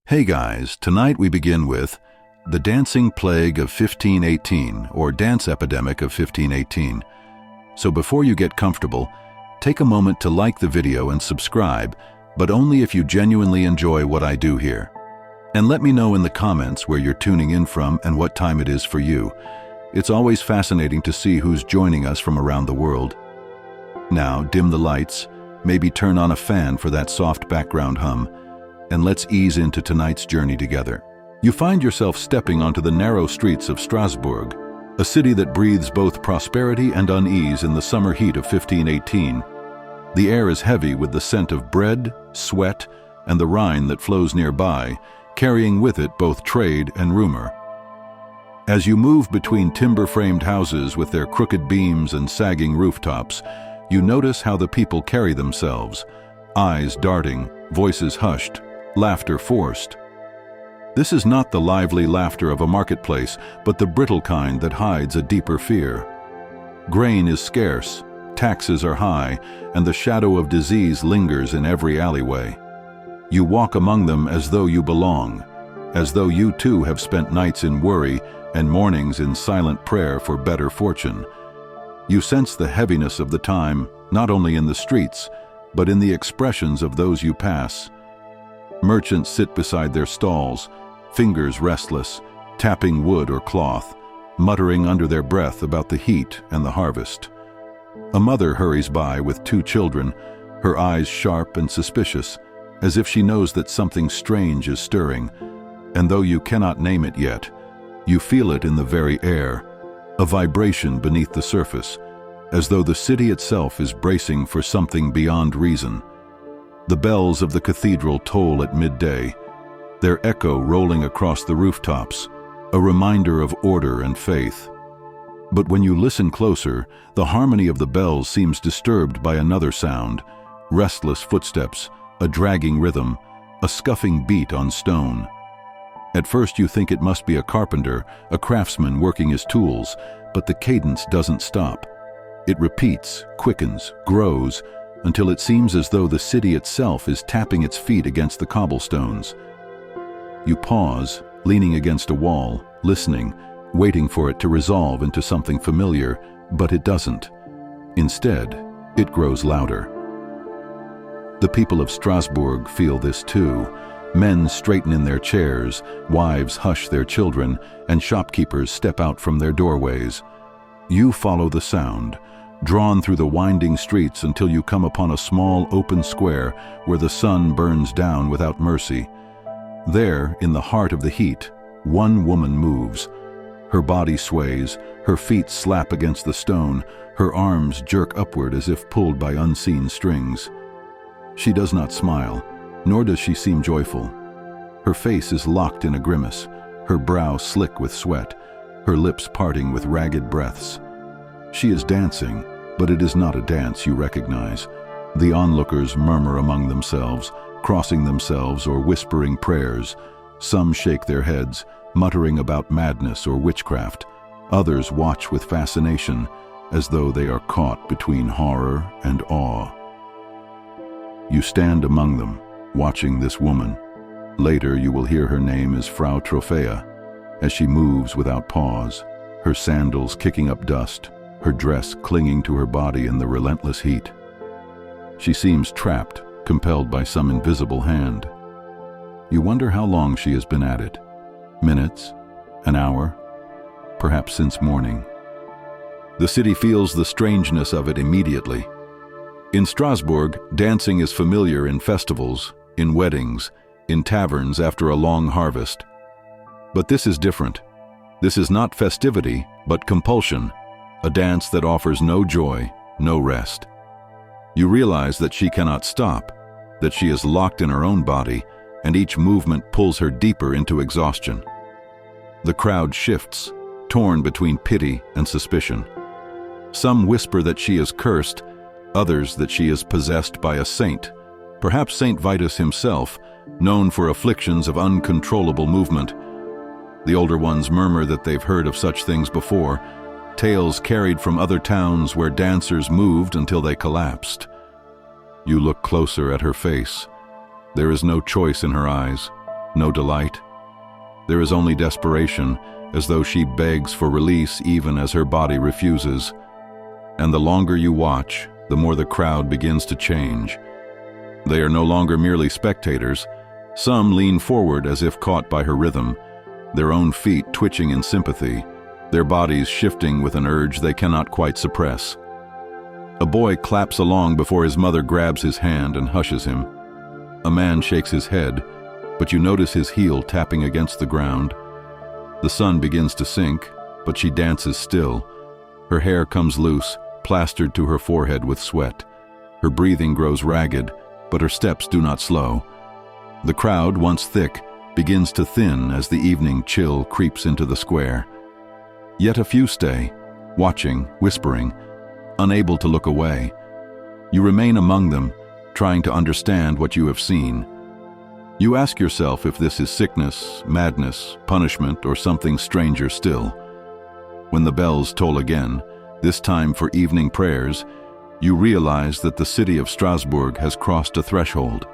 Hey guys, tonight we begin with the dancing plague of 1518, or dance epidemic of 1518. So before you get comfortable, take a moment to like the video and subscribe, but only if you genuinely enjoy what I do here. And let me know in the comments where you're tuning in from and what time it is for you. It's always fascinating to see who's joining us from around the world. Now, dim the lights, maybe turn on a fan for that soft background hum, and let's ease into tonight's journey together. You find yourself stepping onto the narrow streets of Strasbourg, a city that breathes both prosperity and unease in the summer heat of 1518. The air is heavy with the scent of bread, sweat, and the Rhine that flows nearby, carrying with it both trade and rumor. As you move between timber-framed houses with their crooked beams and sagging rooftops, you notice how the people carry themselves, eyes darting, voices hushed, laughter forced. This is not the lively laughter of a marketplace, but the brittle kind that hides a deeper fear. Grain is scarce, taxes are high, and the shadow of disease lingers in every alleyway. You walk among them as though you belong, as though you too have spent nights in worry and mornings in silent prayer for better fortune. You sense the heaviness of the time, not only in the streets, but in the expressions of those you pass. Merchants sit beside their stalls, fingers restless, tapping wood or cloth, muttering under their breath about the heat and the harvest. A mother hurries by with 2 children, her eyes sharp and suspicious, as if she knows that something strange is stirring, and though you cannot name it yet, you feel it in the very air, a vibration beneath the surface, as though the city itself is bracing for something beyond reason. The bells of the cathedral toll at midday, their echo rolling across the rooftops, a reminder of order and faith. But when you listen closer, the harmony of the bells seems disturbed by another sound, restless footsteps, a dragging rhythm, a scuffing beat on stone. At first you think it must be a carpenter, a craftsman working his tools, but the cadence doesn't stop. It repeats, quickens, grows, until it seems as though the city itself is tapping its feet against the cobblestones. You pause, leaning against a wall, listening, waiting for it to resolve into something familiar, but it doesn't. Instead, it grows louder. The people of Strasbourg feel this too. Men straighten in their chairs, wives hush their children, and shopkeepers step out from their doorways. You follow the sound, drawn through the winding streets until you come upon a small open square where the sun burns down without mercy. There, in the heart of the heat, one woman moves. Her body sways, her feet slap against the stone, her arms jerk upward as if pulled by unseen strings. She does not smile, nor does she seem joyful. Her face is locked in a grimace, her brow slick with sweat, her lips parting with ragged breaths. She is dancing, but it is not a dance you recognize. The onlookers murmur among themselves, crossing themselves or whispering prayers. Some shake their heads, muttering about madness or witchcraft. Others watch with fascination, as though they are caught between horror and awe. You stand among them, watching this woman. Later you will hear her name is Frau Trophäa, as she moves without pause, her sandals kicking up dust, her dress clinging to her body in the relentless heat. She seems trapped, compelled by some invisible hand. You wonder how long she has been at it. Minutes? An hour? Perhaps since morning. The city feels the strangeness of it immediately. In Strasbourg, dancing is familiar in festivals, in weddings, in taverns after a long harvest. But this is different. This is not festivity, but compulsion. A dance that offers no joy, no rest. You realize that she cannot stop, that she is locked in her own body, and each movement pulls her deeper into exhaustion. The crowd shifts, torn between pity and suspicion. Some whisper that she is cursed, others that she is possessed by a saint, perhaps Saint Vitus himself, known for afflictions of uncontrollable movement. The older ones murmur that they've heard of such things before, tales carried from other towns where dancers moved until they collapsed. You look closer at her face. There is no choice in her eyes. no delight. There is only desperation, as though she begs for release even as her body refuses. And the longer you watch, the more the crowd begins to change. They are no longer merely spectators. Some lean forward as if caught by her rhythm, their own feet twitching in sympathy, their bodies shifting with an urge they cannot quite suppress. A boy claps along before his mother grabs his hand and hushes him. A man shakes his head, but you notice his heel tapping against the ground. The sun begins to sink, but she dances still. Her hair comes loose, plastered to her forehead with sweat. Her breathing grows ragged, but her steps do not slow. The crowd, once thick, begins to thin as the evening chill creeps into the square. Yet a few stay, watching, whispering, unable to look away. You remain among them, trying to understand what you have seen. You ask yourself if this is sickness, madness, punishment, or something stranger still. When the bells toll again, this time for evening prayers, you realize that the city of Strasbourg has crossed a threshold.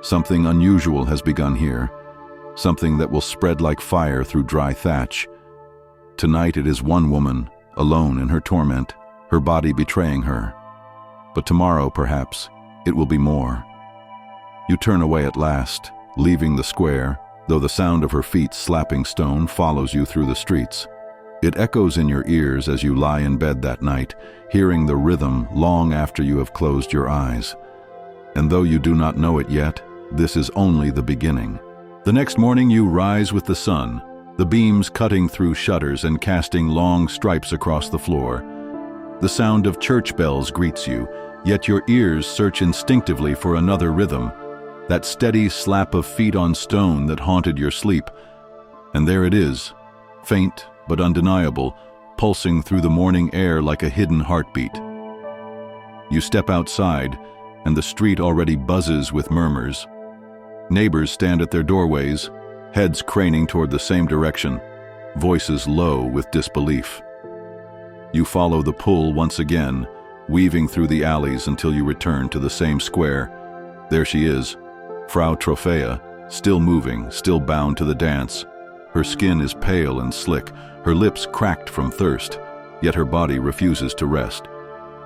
Something unusual has begun here, something that will spread like fire through dry thatch. Tonight it is one woman, alone in her torment, her body betraying her. But tomorrow, perhaps, it will be more. You turn away at last, leaving the square, though the sound of her feet slapping stone follows you through the streets. It echoes in your ears as you lie in bed that night, hearing the rhythm long after you have closed your eyes. And though you do not know it yet, this is only the beginning. The next morning you rise with the sun, the beams cutting through shutters and casting long stripes across the floor. The sound of church bells greets you, yet your ears search instinctively for another rhythm, that steady slap of feet on stone that haunted your sleep. And there it is, faint but undeniable, pulsing through the morning air like a hidden heartbeat. You step outside, and the street already buzzes with murmurs. Neighbors stand at their doorways, heads craning toward the same direction, voices low with disbelief. You follow the pull once again, weaving through the alleys until you return to the same square. There she is, Frau Trophäa, still moving, still bound to the dance. Her skin is pale and slick, her lips cracked from thirst, yet her body refuses to rest.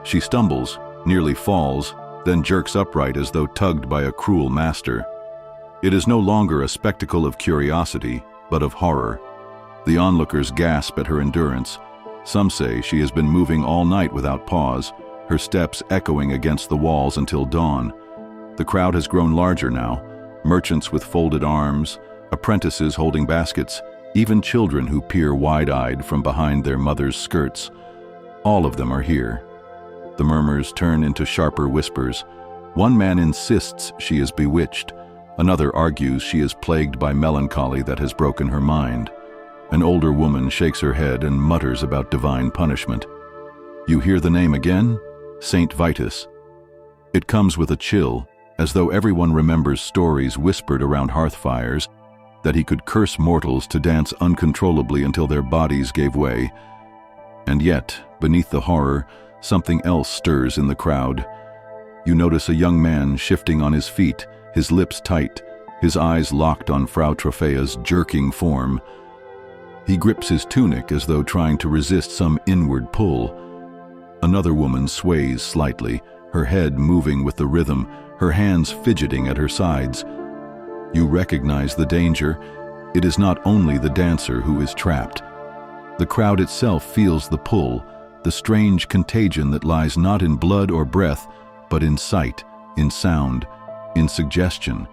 She stumbles, nearly falls, then jerks upright as though tugged by a cruel master. It is no longer a spectacle of curiosity, but of horror. The onlookers gasp at her endurance. Some say she has been moving all night without pause, her steps echoing against the walls until dawn. The crowd has grown larger now, merchants with folded arms, apprentices holding baskets, even children who peer wide-eyed from behind their mothers' skirts. All of them are here. The murmurs turn into sharper whispers. One man insists she is bewitched. Another argues she is plagued by melancholy that has broken her mind. An older woman shakes her head and mutters about divine punishment. You hear the name again? Saint Vitus. It comes with a chill, as though everyone remembers stories whispered around hearth fires, that he could curse mortals to dance uncontrollably until their bodies gave way. And yet, beneath the horror, something else stirs in the crowd. You notice a young man shifting on his feet, his lips tight, his eyes locked on Frau Trophäa's jerking form. He grips his tunic as though trying to resist some inward pull. Another woman sways slightly, her head moving with the rhythm, her hands fidgeting at her sides. You recognize the danger. It is not only the dancer who is trapped. The crowd itself feels the pull, the strange contagion that lies not in blood or breath, but in sight, in sound, in suggestion.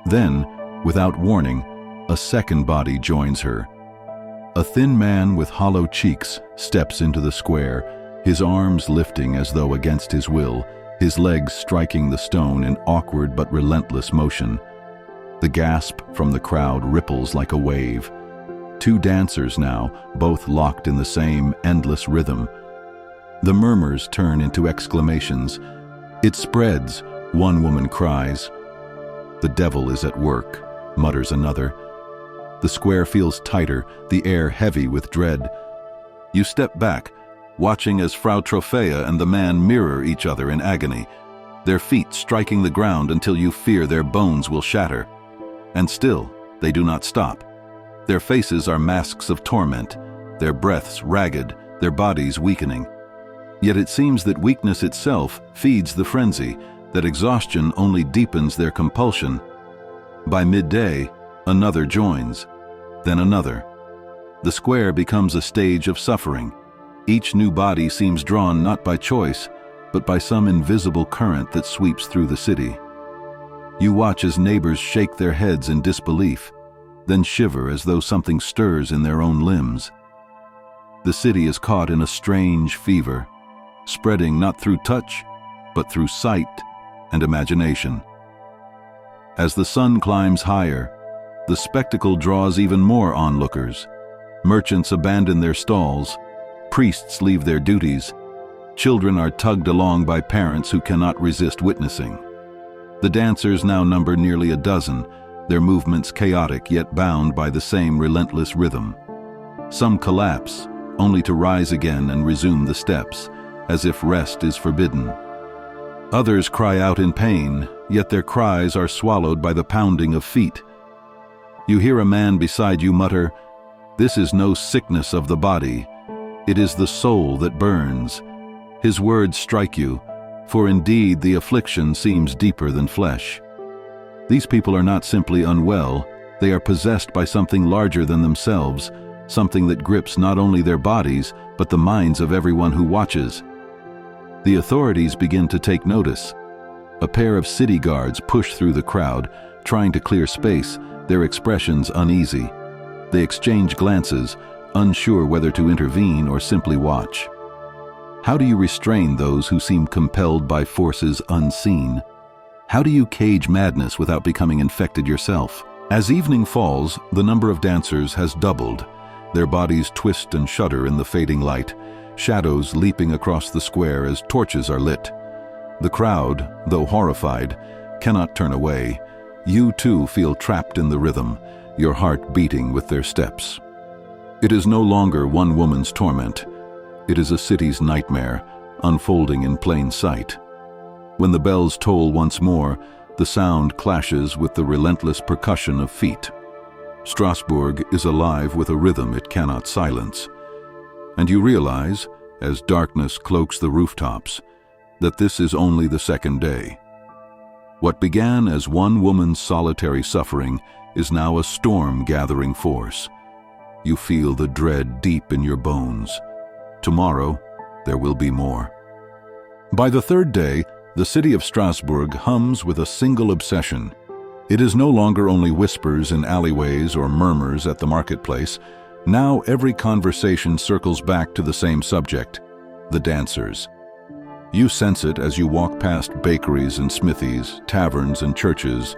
Then, without warning, a second body joins her. A thin man with hollow cheeks steps into the square, his arms lifting as though against his will, his legs striking the stone in awkward but relentless motion. The gasp from the crowd ripples like a wave. Two dancers now, both locked in the same endless rhythm. The murmurs turn into exclamations. It spreads, one woman cries. The devil is at work, mutters another. The square feels tighter, the air heavy with dread. You step back, watching as Frau Trophäa and the man mirror each other in agony, their feet striking the ground until you fear their bones will shatter. And still, They do not stop. Their faces are masks of torment, their breaths ragged, their bodies weakening. Yet it seems that weakness itself feeds the frenzy, that exhaustion only deepens their compulsion. By midday, another joins, then another. The square becomes a stage of suffering. Each new body seems drawn not by choice, but by some invisible current that sweeps through the city. You watch as neighbors shake their heads in disbelief, then shiver as though something stirs in their own limbs. The city is caught in a strange fever, spreading not through touch, but through sight and imagination. As the sun climbs higher, the spectacle draws even more onlookers. Merchants abandon their stalls, priests leave their duties, children are tugged along by parents who cannot resist witnessing. The dancers now number nearly a dozen, their movements chaotic yet bound by the same relentless rhythm. Some collapse, only to rise again and resume the steps, as if rest is forbidden. Others cry out in pain, yet their cries are swallowed by the pounding of feet. You hear a man beside you mutter, "This is no sickness of the body, it is the soul that burns." His words strike you, for indeed the affliction seems deeper than flesh. These people are not simply unwell, they are possessed by something larger than themselves, something that grips not only their bodies, but the minds of everyone who watches. The authorities begin to take notice. A pair of city guards push through the crowd, trying to clear space, their expressions uneasy. They exchange glances, unsure whether to intervene or simply watch. How do you restrain those who seem compelled by forces unseen? How do you cage madness without becoming infected yourself? As evening falls, the number of dancers has doubled. Their bodies twist and shudder in the fading light, shadows leaping across the square as torches are lit. The crowd, though horrified, cannot turn away. You too feel trapped in the rhythm, your heart beating with their steps. It is no longer one woman's torment. It is a city's nightmare, unfolding in plain sight. When the bells toll once more, the sound clashes with the relentless percussion of feet. Strasbourg is alive with a rhythm it cannot silence. And you realize, as darkness cloaks the rooftops, that this is only the second day. What began as one woman's solitary suffering is now a storm-gathering force. You feel the dread deep in your bones. Tomorrow, there will be more. By the third day, the city of Strasbourg hums with a single obsession. It is no longer only whispers in alleyways or murmurs at the marketplace. Now every conversation circles back to the same subject, the dancers. You sense it as you walk past bakeries and smithies, taverns and churches.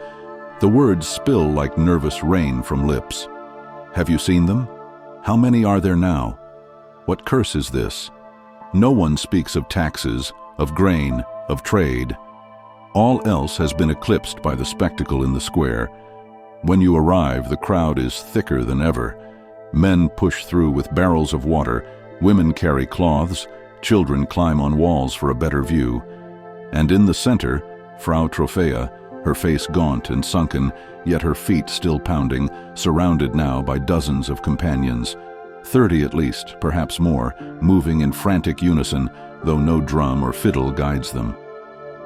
The words spill like nervous rain from lips. Have you seen them? How many are there now? What curse is this? No one speaks of taxes, of grain, of trade. All else has been eclipsed by the spectacle in the square. When you arrive, the crowd is thicker than ever. Men push through with barrels of water, women carry cloths, children climb on walls for a better view. And in the center, Frau Trophea, her face gaunt and sunken, yet her feet still pounding, surrounded now by dozens of companions. 30 at least, perhaps more, moving in frantic unison, though no drum or fiddle guides them.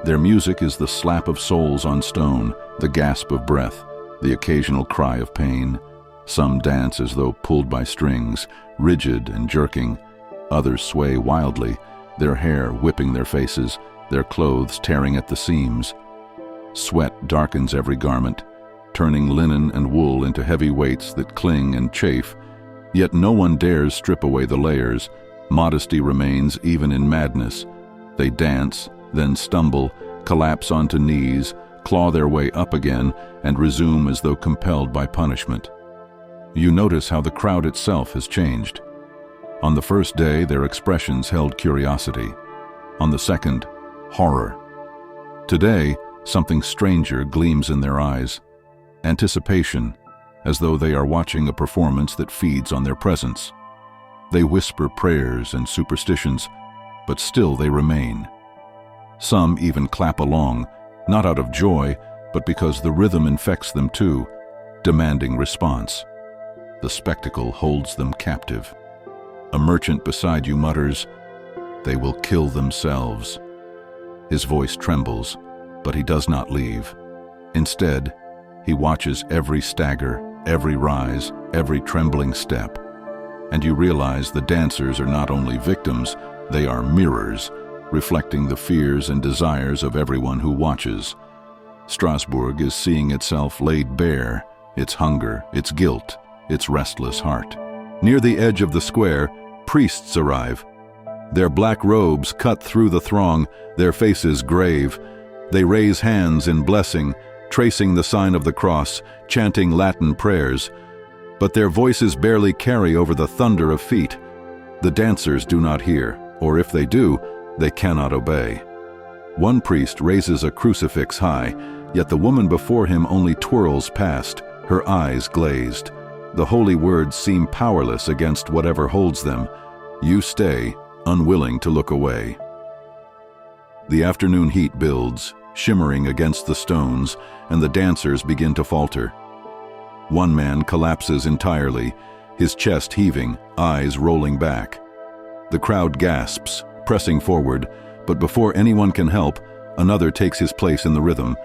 Their music is the slap of soles on stone, the gasp of breath, the occasional cry of pain. Some dance as though pulled by strings, rigid and jerking. Others sway wildly, their hair whipping their faces, their clothes tearing at the seams. Sweat darkens every garment, turning linen and wool into heavy weights that cling and chafe. Yet no one dares strip away the layers. Modesty remains even in madness. They dance, then stumble, collapse onto knees, claw their way up again, and resume as though compelled by punishment. You notice how the crowd itself has changed. On the first day, their expressions held curiosity. On the second, horror. Today, something stranger gleams in their eyes. Anticipation, as though they are watching a performance that feeds on their presence. They whisper prayers and superstitions, but still they remain. Some even clap along, not out of joy, but because the rhythm infects them too. demanding response. The spectacle holds them captive. A merchant beside you mutters, "They will kill themselves." His voice trembles, but he does not leave. Instead, he watches every stagger, every rise, every trembling step. And you realize the dancers are not only victims, they are mirrors, reflecting the fears and desires of everyone who watches. Strasbourg is seeing itself laid bare, its hunger, its guilt, its restless heart. Near the edge of the square, priests arrive. Their black robes cut through the throng, their faces grave. They raise hands in blessing, tracing the sign of the cross, chanting Latin prayers. But their voices barely carry over the thunder of feet. The dancers do not hear, or if they do, they cannot obey. One priest raises a crucifix high, yet the woman before him only twirls past, her eyes glazed. The holy words seem powerless against whatever holds them. You stay, unwilling to look away. The afternoon heat builds, shimmering against the stones, and the dancers begin to falter. One man collapses entirely, his chest heaving, eyes rolling back. The crowd gasps, pressing forward, but before anyone can help, another takes his place in the rhythm.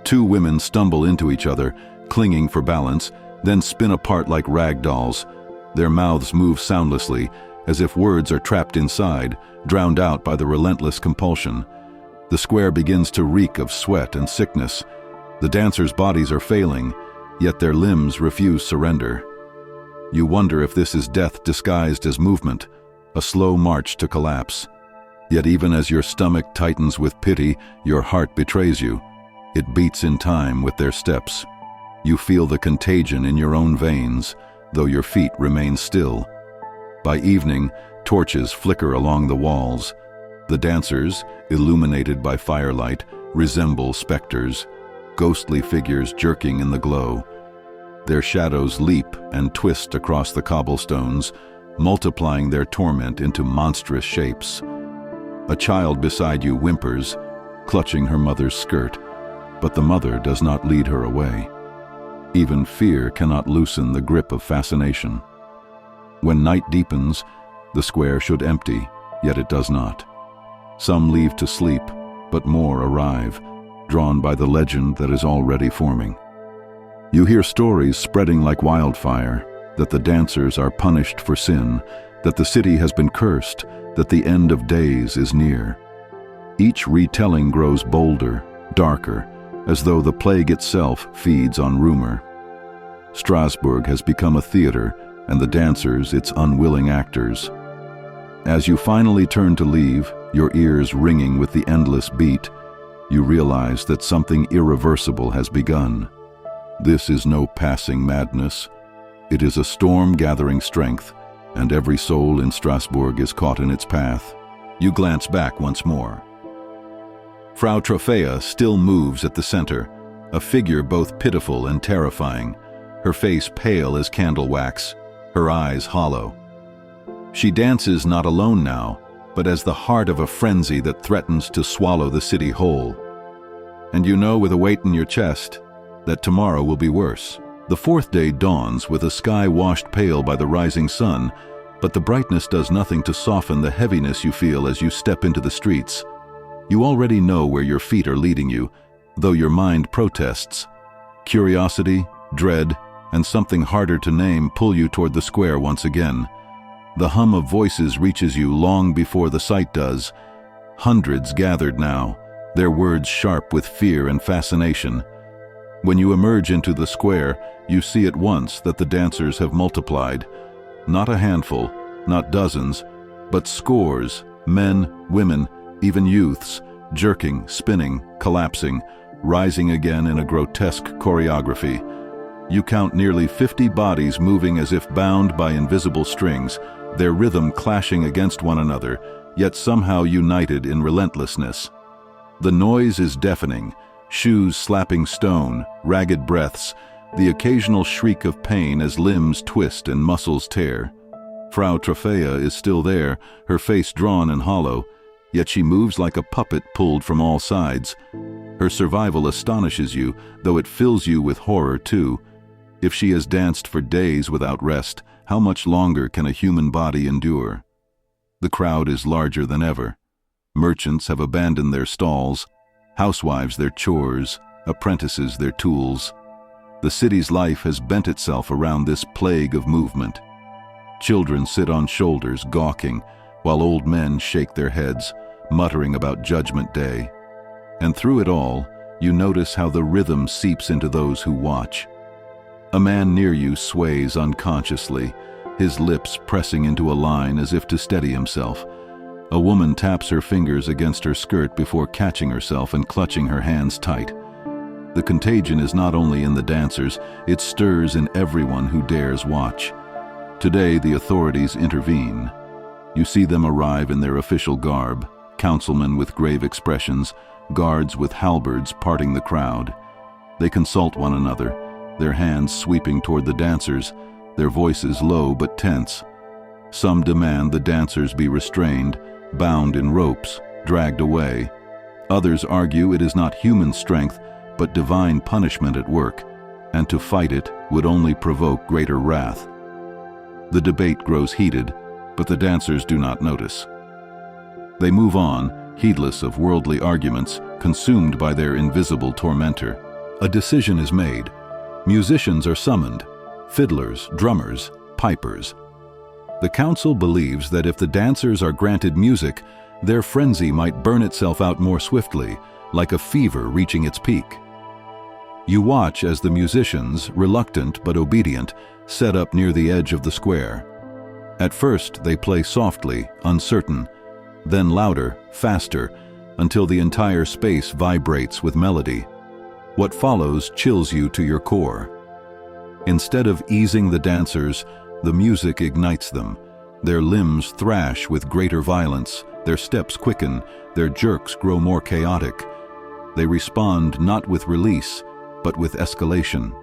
Two women stumble into each other, clinging for balance, then spin apart like rag dolls. Their mouths move soundlessly, as if words are trapped inside, drowned out by the relentless compulsion. The square begins to reek of sweat and sickness. The dancers' bodies are failing, yet their limbs refuse surrender. You wonder if this is death disguised as movement, a slow march to collapse. Yet even as your stomach tightens with pity, your heart betrays you. It beats in time with their steps. You feel the contagion in your own veins, though your feet remain still. By evening, torches flicker along the walls. The dancers, illuminated by firelight, resemble specters, ghostly figures jerking in the glow. Their shadows leap and twist across the cobblestones, multiplying their torment into monstrous shapes. A child beside you whimpers, clutching her mother's skirt, but the mother does not lead her away. Even fear cannot loosen the grip of fascination. When night deepens, the square should empty, yet it does not. Some leave to sleep, but more arrive, drawn by the legend that is already forming. You hear stories spreading like wildfire, that the dancers are punished for sin, that the city has been cursed, that the end of days is near. Each retelling grows bolder, darker, as though the plague itself feeds on rumor. Strasbourg has become a theater, and the dancers its unwilling actors. As you finally turn to leave, your ears ringing with the endless beat, you realize that something irreversible has begun. This is no passing madness. It is a storm gathering strength, and every soul in Strasbourg is caught in its path. You glance back once more. Frau Trophäa still moves at the center, a figure both pitiful and terrifying, her face pale as candle wax, her eyes hollow. She dances not alone now, but as the heart of a frenzy that threatens to swallow the city whole. And you know with a weight in your chest that tomorrow will be worse. The fourth day dawns with a sky washed pale by the rising sun, but the brightness does nothing to soften the heaviness you feel as you step into the streets. You already know where your feet are leading you, though your mind protests. Curiosity, dread, and something harder to name pull you toward the square once again. The hum of voices reaches you long before the sight does. Hundreds gathered now, their words sharp with fear and fascination. When you emerge into the square, you see at once that the dancers have multiplied. Not a handful, not dozens, but scores, men, women, even youths, jerking, spinning, collapsing, rising again in a grotesque choreography. You count nearly 50 bodies moving as if bound by invisible strings, their rhythm clashing against one another, yet somehow united in relentlessness. The noise is deafening, shoes slapping stone, ragged breaths, the occasional shriek of pain as limbs twist and muscles tear. Frau Trophäa is still there, her face drawn and hollow, yet she moves like a puppet pulled from all sides. Her survival astonishes you, though it fills you with horror too. If she has danced for days without rest, how much longer can a human body endure? The crowd is larger than ever. Merchants have abandoned their stalls, housewives their chores, apprentices their tools. The city's life has bent itself around this plague of movement. Children sit on shoulders, gawking, while old men shake their heads, muttering about Judgment Day. And through it all, you notice how the rhythm seeps into those who watch. A man near you sways unconsciously, his lips pressing into a line as if to steady himself. A woman taps her fingers against her skirt before catching herself and clutching her hands tight. The contagion is not only in the dancers, it stirs in everyone who dares watch. Today, the authorities intervene. You see them arrive in their official garb, councilmen with grave expressions, guards with halberds parting the crowd. They consult one another, their hands sweeping toward the dancers, their voices low but tense. Some demand the dancers be restrained, bound in ropes, dragged away. Others argue it is not human strength, but divine punishment at work, and to fight it would only provoke greater wrath. The debate grows heated, but the dancers do not notice. They move on, heedless of worldly arguments, consumed by their invisible tormentor. A decision is made. Musicians are summoned, fiddlers, drummers, pipers. The council believes that if the dancers are granted music, their frenzy might burn itself out more swiftly, like a fever reaching its peak. You watch as the musicians, reluctant but obedient, set up near the edge of the square. At first, they play softly, uncertain, then louder, faster, until the entire space vibrates with melody. What follows chills you to your core. Instead of easing the dancers, the music ignites them. Their limbs thrash with greater violence, their steps quicken, their jerks grow more chaotic. They respond not with release, but with escalation.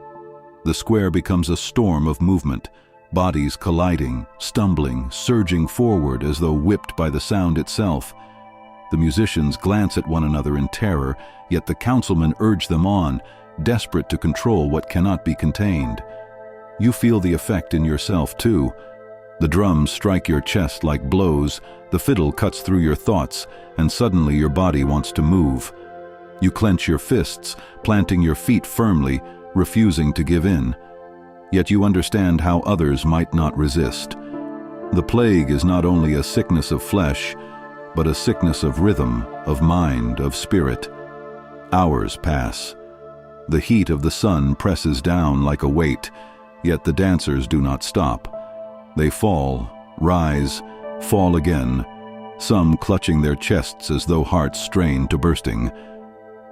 The square becomes a storm of movement, bodies colliding, stumbling, surging forward as though whipped by the sound itself. The musicians glance at one another in terror, yet the councilmen urge them on, desperate to control what cannot be contained. You feel the effect in yourself too. The drums strike your chest like blows, the fiddle cuts through your thoughts, and suddenly your body wants to move. You clench your fists, planting your feet firmly, refusing to give in. Yet you understand how others might not resist. The plague is not only a sickness of flesh, but a sickness of rhythm, of mind, of spirit. Hours pass. The heat of the sun presses down like a weight, yet the dancers do not stop. They fall, rise, fall again, some clutching their chests as though hearts strained to bursting.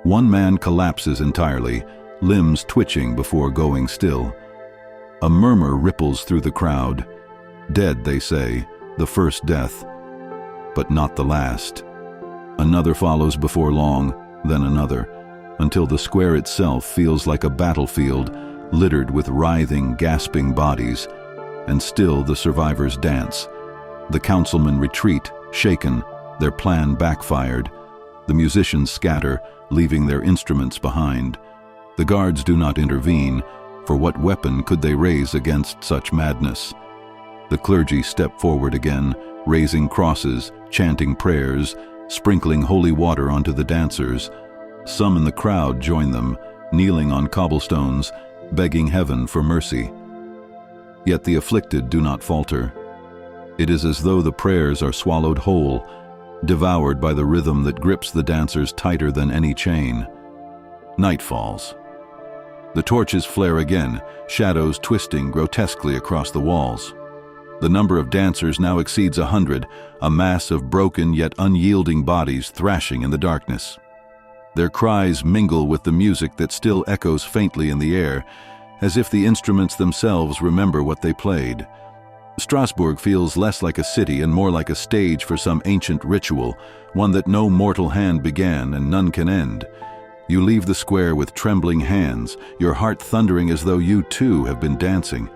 One man collapses entirely, limbs twitching before going still. A murmur ripples through the crowd. Dead, they say, the first death, but not the last. Another follows before long, then another, until the square itself feels like a battlefield littered with writhing, gasping bodies, and still the survivors dance. The councilmen retreat, shaken, their plan backfired. The musicians scatter, leaving their instruments behind. The guards do not intervene, for what weapon could they raise against such madness? The clergy step forward again, raising crosses, chanting prayers, sprinkling holy water onto the dancers. Some in the crowd join them, kneeling on cobblestones, begging heaven for mercy. Yet the afflicted do not falter. It is as though the prayers are swallowed whole, devoured by the rhythm that grips the dancers tighter than any chain. Night falls. The torches flare again, shadows twisting grotesquely across the walls. The number of dancers now exceeds 100, a mass of broken yet unyielding bodies thrashing in the darkness. Their cries mingle with the music that still echoes faintly in the air, as if the instruments themselves remember what they played. Strasbourg feels less like a city and more like a stage for some ancient ritual, one that no mortal hand began and none can end. You leave the square with trembling hands, your heart thundering as though you too have been dancing.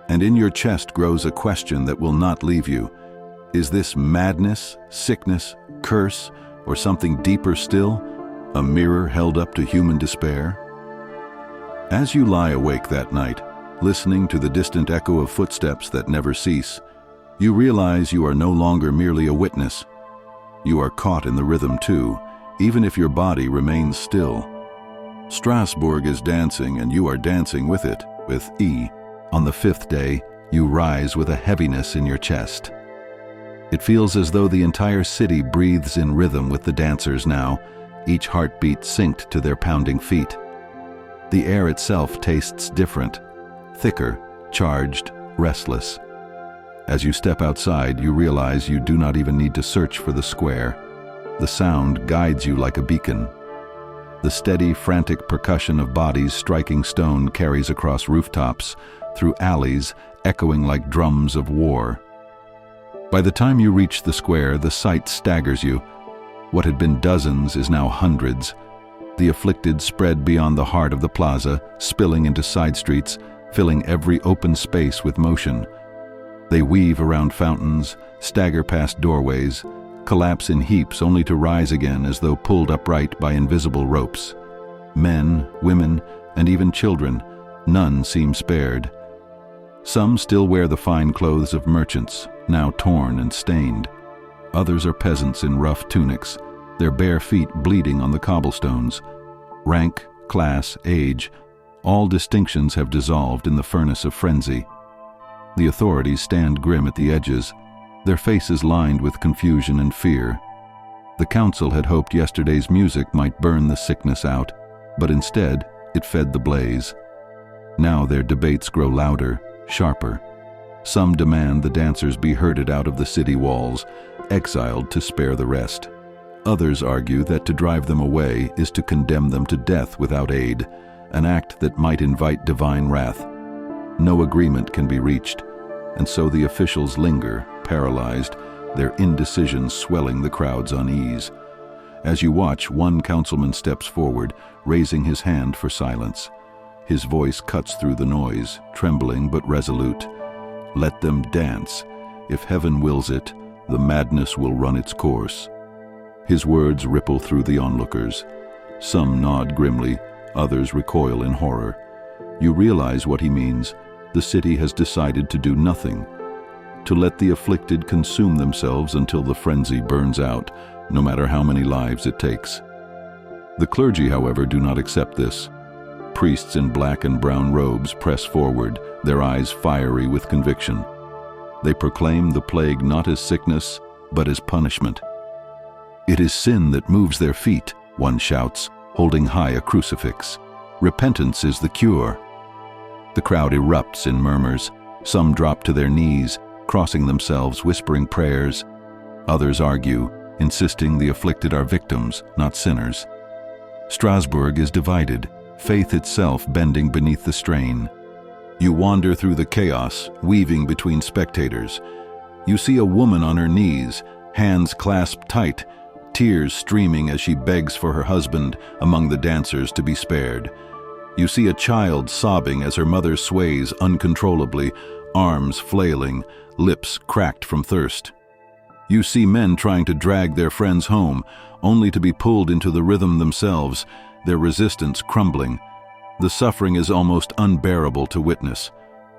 And in your chest grows a question that will not leave you. Is this madness, sickness, curse, or something deeper still? A mirror held up to human despair? As you lie awake that night, listening to the distant echo of footsteps that never cease, you realize you are no longer merely a witness. You are caught in the rhythm too, even if your body remains still. Strasbourg is dancing and you are dancing with it, with E. On the fifth day, you rise with a heaviness in your chest. It feels as though the entire city breathes in rhythm with the dancers now, each heartbeat synced to their pounding feet. The air itself tastes different, thicker, charged, restless. As you step outside, you realize you do not even need to search for the square. The sound guides you like a beacon. The steady, frantic percussion of bodies striking stone carries across rooftops, through alleys, echoing like drums of war. By the time you reach the square, the sight staggers you. What had been dozens is now hundreds. The afflicted spread beyond the heart of the plaza, spilling into side streets, filling every open space with motion. They weave around fountains, stagger past doorways, collapse in heaps only to rise again as though pulled upright by invisible ropes. Men, women, and even children, none seem spared. Some still wear the fine clothes of merchants, now torn and stained. Others are peasants in rough tunics, their bare feet bleeding on the cobblestones. Rank, class, age, all distinctions have dissolved in the furnace of frenzy. The authorities stand grim at the edges, their faces lined with confusion and fear. The council had hoped yesterday's music might burn the sickness out, but instead it fed the blaze. Now their debates grow louder, sharper. Some demand the dancers be herded out of the city walls, exiled to spare the rest. Others argue that to drive them away is to condemn them to death without aid, an act that might invite divine wrath. No agreement can be reached, and so the officials linger, paralyzed, their indecision swelling the crowd's unease. As you watch, one councilman steps forward, raising his hand for silence. His voice cuts through the noise, trembling but resolute. Let them dance. If heaven wills it, the madness will run its course. His words ripple through the onlookers. Some nod grimly, others recoil in horror. You realize what he means. The city has decided to do nothing, to let the afflicted consume themselves until the frenzy burns out, no matter how many lives it takes. The clergy, however, do not accept this. Priests in black and brown robes press forward, their eyes fiery with conviction. They proclaim the plague not as sickness, but as punishment. It is sin that moves their feet, one shouts, holding high a crucifix. Repentance is the cure. The crowd erupts in murmurs. Some drop to their knees, crossing themselves, whispering prayers. Others argue, insisting the afflicted are victims, not sinners. Strasbourg is divided, faith itself bending beneath the strain. You wander through the chaos, weaving between spectators. You see a woman on her knees, hands clasped tight, tears streaming as she begs for her husband among the dancers to be spared. You see a child sobbing as her mother sways uncontrollably, arms flailing, lips cracked from thirst. You see men trying to drag their friends home, only to be pulled into the rhythm themselves, their resistance crumbling. The suffering is almost unbearable to witness.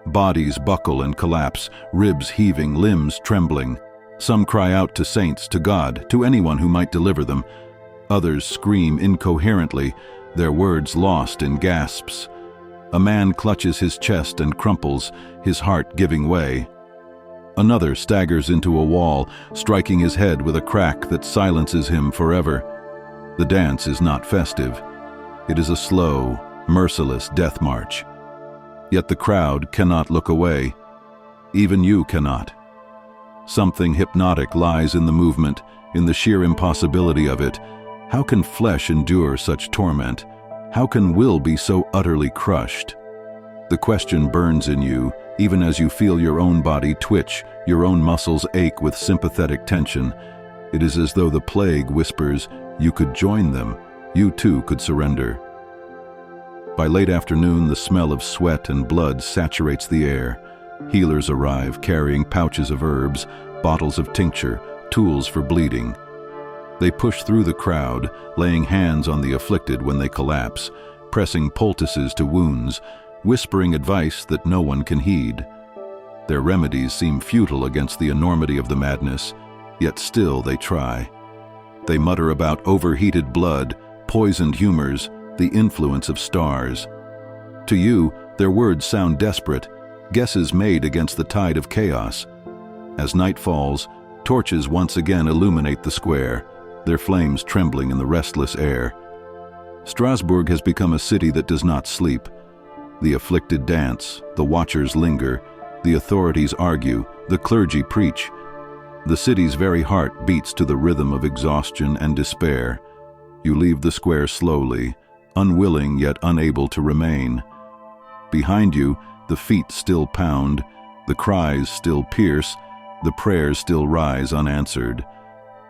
Bodies buckle and collapse, ribs heaving, limbs trembling. Some cry out to saints, to God, to anyone who might deliver them. Others scream incoherently, their words lost in gasps. A man clutches his chest and crumples, his heart giving way. Another staggers into a wall, striking his head with a crack that silences him forever. The dance is not festive. It is a slow, merciless death march. Yet the crowd cannot look away. Even you cannot. Something hypnotic lies in the movement, in the sheer impossibility of it. How can flesh endure such torment? How can will be so utterly crushed? The question burns in you, even as you feel your own body twitch, your own muscles ache with sympathetic tension. It is as though the plague whispers, you could join them, you too could surrender. By late afternoon, the smell of sweat and blood saturates the air. Healers arrive, carrying pouches of herbs, bottles of tincture, tools for bleeding. They push through the crowd, laying hands on the afflicted when they collapse, pressing poultices to wounds, whispering advice that no one can heed. Their remedies seem futile against the enormity of the madness, yet still they try. They mutter about overheated blood, poisoned humors, the influence of stars. To you, their words sound desperate, guesses made against the tide of chaos. As night falls, torches once again illuminate the square, their flames trembling in the restless air. Strasbourg has become a city that does not sleep. The afflicted dance, the watchers linger, the authorities argue, the clergy preach. The city's very heart beats to the rhythm of exhaustion and despair. You leave the square slowly, unwilling yet unable to remain. Behind you, the feet still pound, the cries still pierce, the prayers still rise unanswered.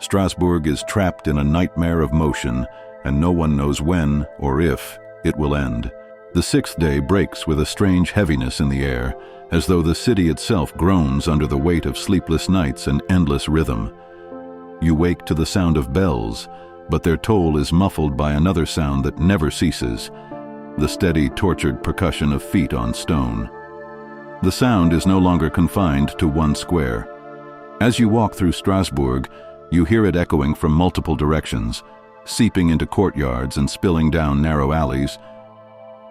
Strasbourg is trapped in a nightmare of motion, and no one knows when or if it will end. The sixth day breaks with a strange heaviness in the air, as though the city itself groans under the weight of sleepless nights and endless rhythm. You wake to the sound of bells, but their toll is muffled by another sound that never ceases, the steady, tortured percussion of feet on stone. The sound is no longer confined to one square. As you walk through Strasbourg, you hear it echoing from multiple directions, seeping into courtyards and spilling down narrow alleys.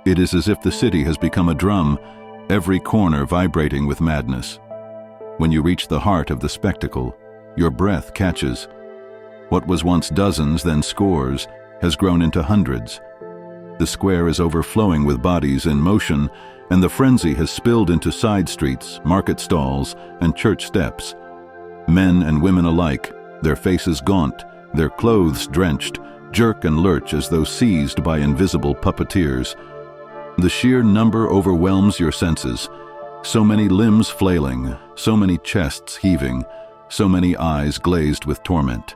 It is as if the city has become a drum, every corner vibrating with madness. When you reach the heart of the spectacle, your breath catches. What was once dozens, then scores, has grown into hundreds. The square is overflowing with bodies in motion, and the frenzy has spilled into side streets, market stalls, and church steps. Men and women alike, their faces gaunt, their clothes drenched, jerk and lurch as though seized by invisible puppeteers. The sheer number overwhelms your senses. So many limbs flailing, so many chests heaving, so many eyes glazed with torment.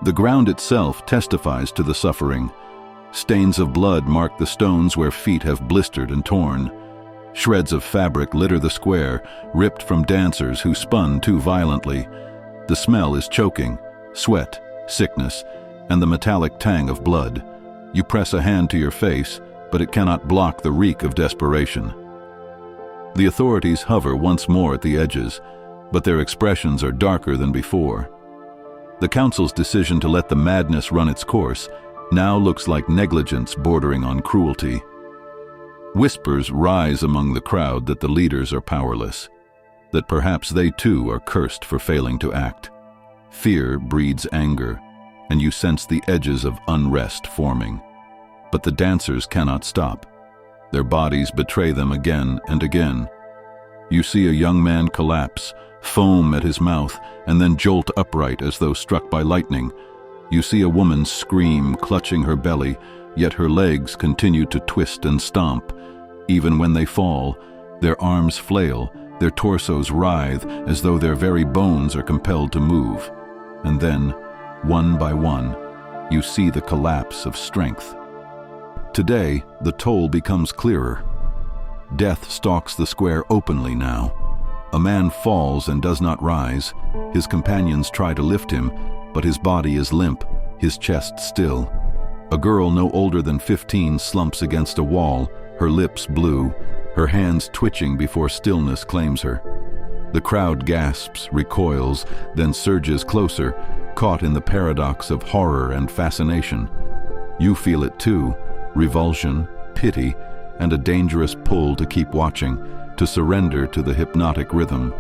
The ground itself testifies to the suffering. Stains of blood mark the stones where feet have blistered and torn. Shreds of fabric litter the square, ripped from dancers who spun too violently. The smell is choking, sweat, sickness, and the metallic tang of blood. You press a hand to your face, but it cannot block the reek of desperation. The authorities hover once more at the edges, but their expressions are darker than before. The council's decision to let the madness run its course now looks like negligence bordering on cruelty. Whispers rise among the crowd that the leaders are powerless, that perhaps they too are cursed for failing to act. Fear breeds anger, and you sense the edges of unrest forming. But the dancers cannot stop. Their bodies betray them again and again. You see a young man collapse, foam at his mouth, and then jolt upright as though struck by lightning. You see a woman scream, clutching her belly, yet her legs continue to twist and stomp. Even when they fall, their arms flail, their torsos writhe as though their very bones are compelled to move. And then, one by one, you see the collapse of strength. Today, the toll becomes clearer. Death stalks the square openly now. A man falls and does not rise. His companions try to lift him, but his body is limp, his chest still. A girl no older than 15 slumps against a wall, her lips blue, her hands twitching before stillness claims her. The crowd gasps, recoils, then surges closer, caught in the paradox of horror and fascination. You feel it too, revulsion, pity, and a dangerous pull to keep watching, to surrender to the hypnotic rhythm.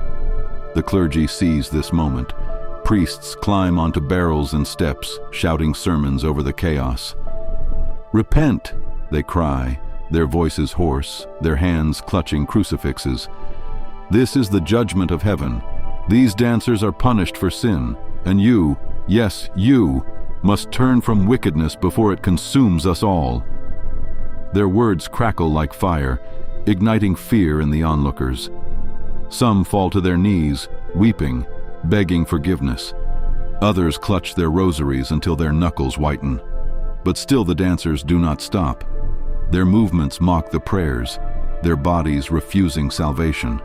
The clergy seize this moment. Priests climb onto barrels and steps, shouting sermons over the chaos. "Repent!" they cry, their voices hoarse, their hands clutching crucifixes. "This is the judgment of heaven. These dancers are punished for sin, and you, yes, you, must turn from wickedness before it consumes us all." Their words crackle like fire, igniting fear in the onlookers. Some fall to their knees, weeping, begging forgiveness. Others clutch their rosaries until their knuckles whiten. But still the dancers do not stop. Their movements mock the prayers, their bodies refusing salvation.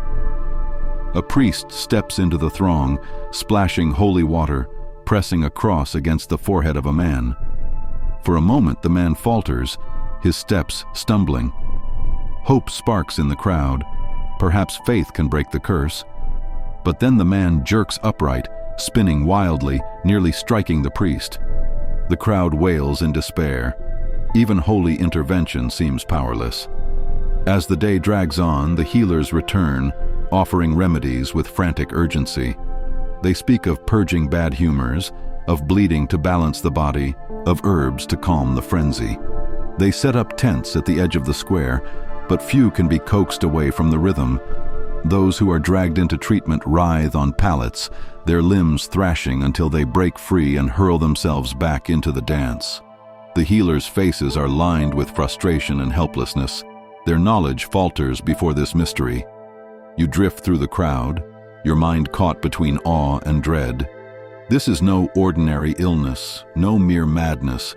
A priest steps into the throng, splashing holy water, pressing a cross against the forehead of a man. For a moment the man falters, his steps stumbling. Hope sparks in the crowd. Perhaps faith can break the curse. But then the man jerks upright, spinning wildly, nearly striking the priest. The crowd wails in despair. Even holy intervention seems powerless. As the day drags on, the healers return, offering remedies with frantic urgency. They speak of purging bad humors, of bleeding to balance the body, of herbs to calm the frenzy. They set up tents at the edge of the square, but few can be coaxed away from the rhythm. Those who are dragged into treatment writhe on pallets, their limbs thrashing until they break free and hurl themselves back into the dance. The healers' faces are lined with frustration and helplessness. Their knowledge falters before this mystery. You drift through the crowd, your mind caught between awe and dread. This is no ordinary illness, no mere madness.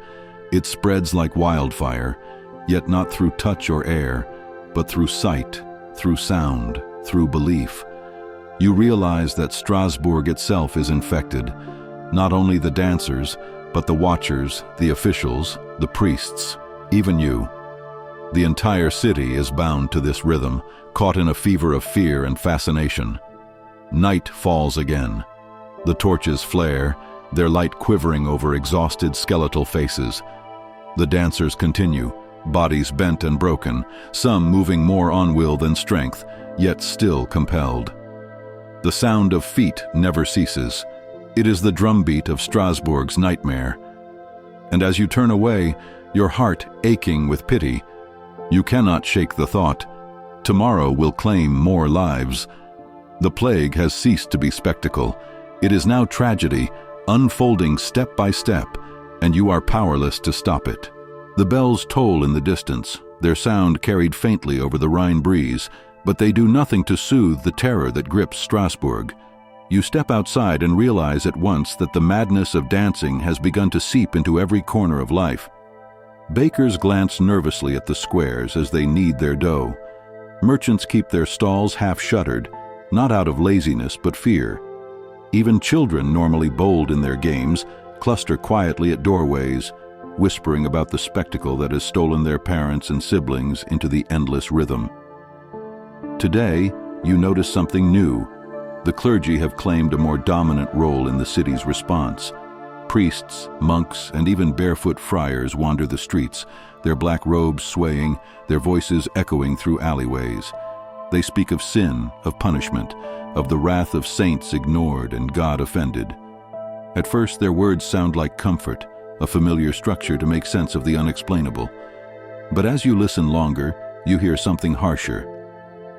It spreads like wildfire, yet not through touch or air, but through sight, through sound, through belief. You realize that Strasbourg itself is infected, not only the dancers, but the watchers, the officials, the priests, even you. The entire city is bound to this rhythm, caught in a fever of fear and fascination. Night falls again. The torches flare, their light quivering over exhausted skeletal faces. The dancers continue, bodies bent and broken, some moving more on will than strength, yet still compelled. The sound of feet never ceases. It is the drumbeat of Strasbourg's nightmare. And as you turn away, your heart aching with pity, you cannot shake the thought, tomorrow will claim more lives. The plague has ceased to be spectacle. It is now tragedy, unfolding step by step, and you are powerless to stop it. The bells toll in the distance, their sound carried faintly over the Rhine breeze, but they do nothing to soothe the terror that grips Strasbourg. You step outside and realize at once that the madness of dancing has begun to seep into every corner of life. Bakers glance nervously at the squares as they knead their dough. Merchants keep their stalls half-shuttered, not out of laziness but fear. Even children, normally bold in their games, cluster quietly at doorways, whispering about the spectacle that has stolen their parents and siblings into the endless rhythm. Today, you notice something new. The clergy have claimed a more dominant role in the city's response. Priests, monks, and even barefoot friars wander the streets, their black robes swaying, their voices echoing through alleyways. They speak of sin, of punishment, of the wrath of saints ignored and God offended. At first, their words sound like comfort, a familiar structure to make sense of the unexplainable. But as you listen longer, you hear something harsher.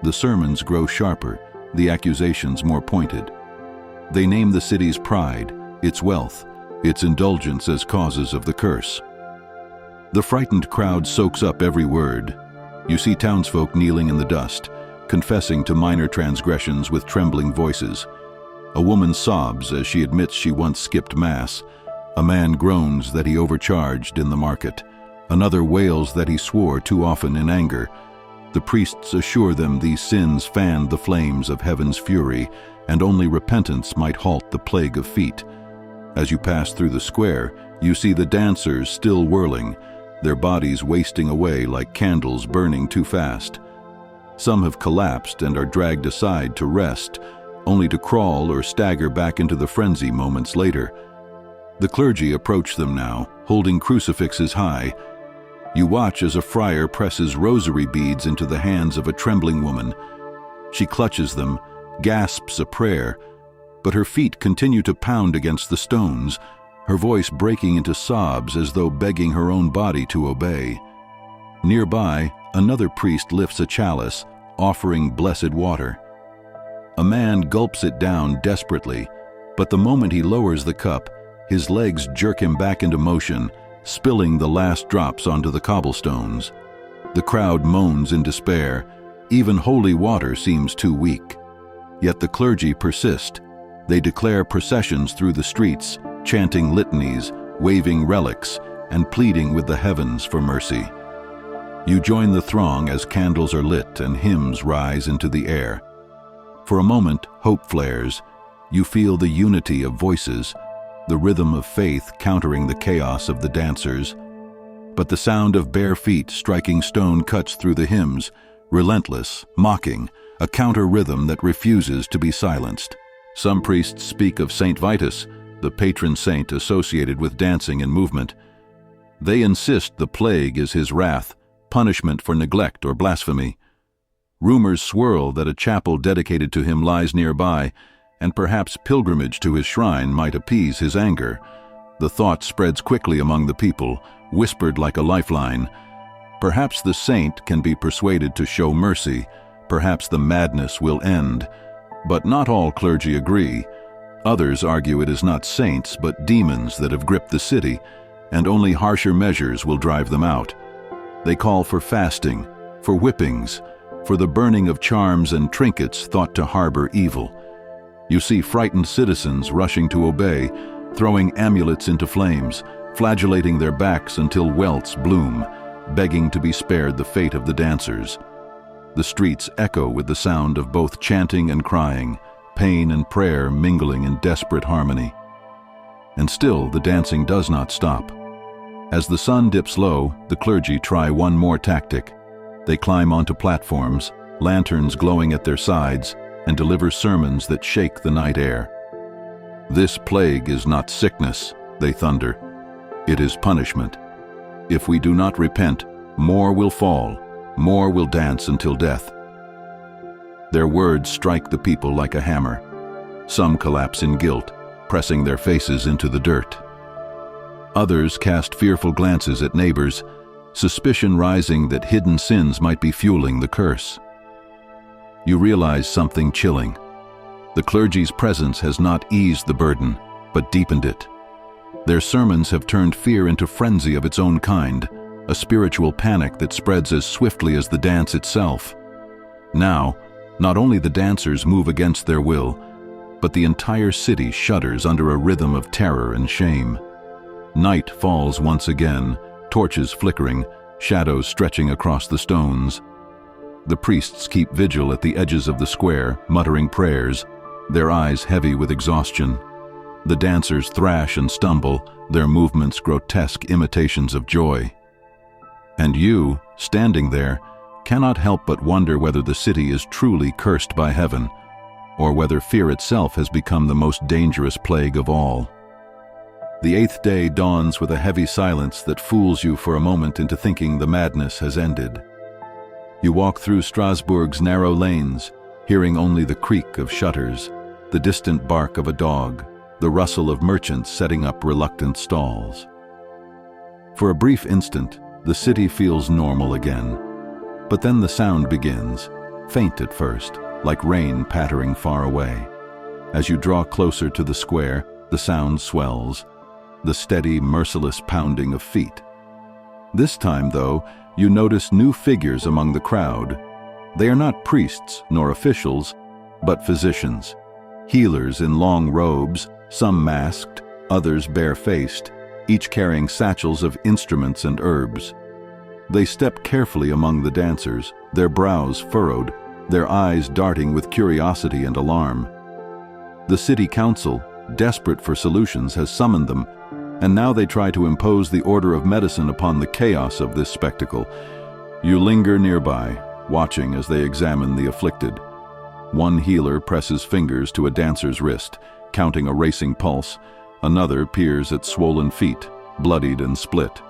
The sermons grow sharper, the accusations more pointed. They name the city's pride, its wealth, its indulgence as causes of the curse. The frightened crowd soaks up every word. You see townsfolk kneeling in the dust, confessing to minor transgressions with trembling voices. A woman sobs as she admits she once skipped Mass. A man groans that he overcharged in the market. Another wails that he swore too often in anger. The priests assure them these sins fanned the flames of heaven's fury, and only repentance might halt the plague of feet. As you pass through the square, you see the dancers still whirling, their bodies wasting away like candles burning too fast. Some have collapsed and are dragged aside to rest, only to crawl or stagger back into the frenzy moments later. The clergy approach them now, holding crucifixes high. You watch as a friar presses rosary beads into the hands of a trembling woman. She clutches them, gasps a prayer, but her feet continue to pound against the stones, her voice breaking into sobs as though begging her own body to obey. Nearby, another priest lifts a chalice, offering blessed water. A man gulps it down desperately, but the moment he lowers the cup, his legs jerk him back into motion, spilling the last drops onto the cobblestones. The crowd moans in despair. Even holy water seems too weak. Yet the clergy persist. They declare processions through the streets, chanting litanies, waving relics, and pleading with the heavens for mercy. You join the throng as candles are lit and hymns rise into the air. For a moment, hope flares. You feel the unity of voices, the rhythm of faith countering the chaos of the dancers. but the sound of bare feet striking stone cuts through the hymns, relentless, mocking, a counter-rhythm that refuses to be silenced. Some priests speak of Saint Vitus, the patron saint associated with dancing and movement. They insist the plague is his wrath, punishment for neglect or blasphemy. Rumors swirl that a chapel dedicated to him lies nearby, and perhaps pilgrimage to his shrine might appease his anger. The thought spreads quickly among the people, whispered like a lifeline. Perhaps the saint can be persuaded to show mercy. Perhaps the madness will end. But not all clergy agree. Others argue it is not saints but demons that have gripped the city, and only harsher measures will drive them out. They call for fasting, for whippings, for the burning of charms and trinkets thought to harbor evil. You see frightened citizens rushing to obey, throwing amulets into flames, flagellating their backs until welts bloom, begging to be spared the fate of the dancers. The streets echo with the sound of both chanting and crying, pain and prayer mingling in desperate harmony. And still the dancing does not stop. As the sun dips low, the clergy try one more tactic. They climb onto platforms, lanterns glowing at their sides, and deliver sermons that shake the night air. This plague is not sickness, they thunder. It is punishment. If we do not repent, more will fall, more will dance until death. Their words strike the people like a hammer. Some collapse in guilt, pressing their faces into the dirt. Others cast fearful glances at neighbors, suspicion rising that hidden sins might be fueling the curse. You realize something chilling. The clergy's presence has not eased the burden, but deepened it. Their sermons have turned fear into frenzy of its own kind, a spiritual panic that spreads as swiftly as the dance itself. Now, not only the dancers move against their will, but the entire city shudders under a rhythm of terror and shame. Night falls once again, torches flickering, shadows stretching across the stones. The priests keep vigil at the edges of the square, muttering prayers, their eyes heavy with exhaustion. The dancers thrash and stumble, their movements grotesque imitations of joy. And you, standing there, cannot help but wonder whether the city is truly cursed by heaven, or whether fear itself has become the most dangerous plague of all. The eighth day dawns with a heavy silence that fools you for a moment into thinking the madness has ended. You walk through Strasbourg's narrow lanes, hearing only the creak of shutters, the distant bark of a dog, the rustle of merchants setting up reluctant stalls. For a brief instant, the city feels normal again. But then the sound begins, faint at first, like rain pattering far away. As you draw closer to the square, the sound swells, the steady, merciless pounding of feet. This time, though, you notice new figures among the crowd. They are not priests nor officials, but physicians, healers in long robes, some masked, others bare-faced, each carrying satchels of instruments and herbs. They step carefully among the dancers, their brows furrowed, their eyes darting with curiosity and alarm. The city council, desperate for solutions, has summoned them, and now they try to impose the order of medicine upon the chaos of this spectacle. You linger nearby, watching as they examine the afflicted. One healer presses fingers to a dancer's wrist, counting a racing pulse. Another peers at swollen feet, bloodied and split.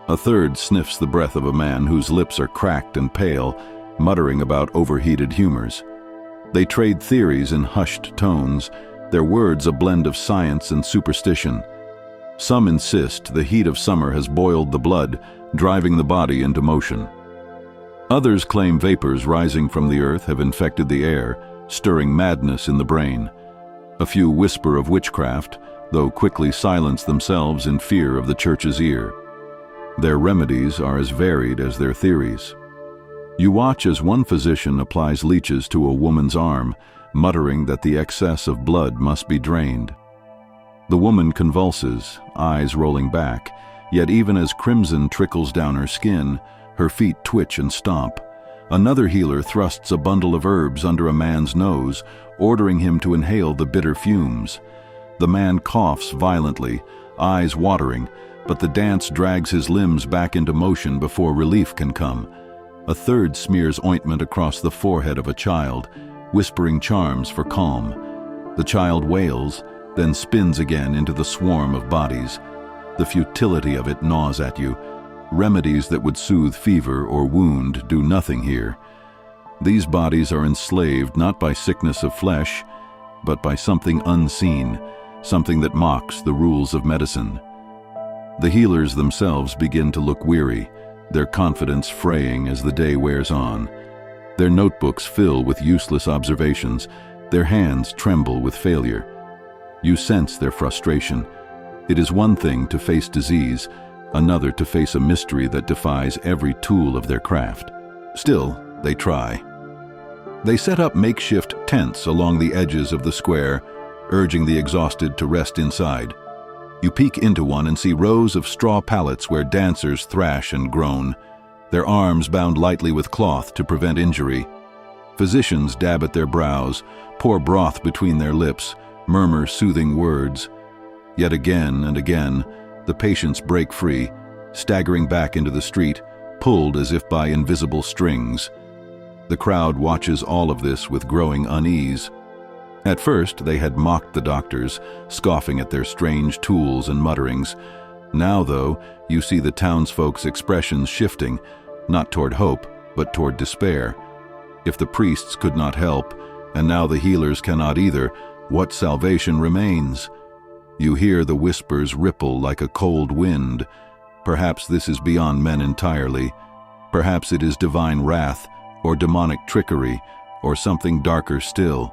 A third sniffs the breath of a man whose lips are cracked and pale, muttering about overheated humors. They trade theories in hushed tones, their words a blend of science and superstition. Some insist the heat of summer has boiled the blood, driving the body into motion. Others claim vapors rising from the earth have infected the air, stirring madness in the brain. A few whisper of witchcraft, though quickly silence themselves in fear of the church's ear. Their remedies are as varied as their theories. You watch as one physician applies leeches to a woman's arm, muttering that the excess of blood must be drained. The woman convulses, eyes rolling back, yet even as crimson trickles down her skin, her feet twitch and stomp. Another healer thrusts a bundle of herbs under a man's nose, ordering him to inhale the bitter fumes. The man coughs violently, eyes watering, but the dance drags his limbs back into motion before relief can come. A third smears ointment across the forehead of a child, whispering charms for calm. The child wails, then spins again into the swarm of bodies. The futility of it gnaws at you. Remedies that would soothe fever or wound do nothing here. These bodies are enslaved not by sickness of flesh, but by something unseen, something that mocks the rules of medicine. The healers themselves begin to look weary, their confidence fraying as the day wears on. Their notebooks fill with useless observations, their hands tremble with failure. You sense their frustration. It is one thing to face disease, another to face a mystery that defies every tool of their craft. Still, they try. They set up makeshift tents along the edges of the square, urging the exhausted to rest inside. You peek into one and see rows of straw pallets where dancers thrash and groan, their arms bound lightly with cloth to prevent injury. Physicians dab at their brows, pour broth between their lips, murmur soothing words. Yet again and again, the patients break free, staggering back into the street, pulled as if by invisible strings. The crowd watches all of this with growing unease. At first, they had mocked the doctors, scoffing at their strange tools and mutterings. Now, though, you see the townsfolk's expressions shifting, not toward hope, but toward despair. If the priests could not help, and now the healers cannot either, what salvation remains? You hear the whispers ripple like a cold wind. Perhaps this is beyond men entirely. Perhaps it is divine wrath, or demonic trickery, or something darker still.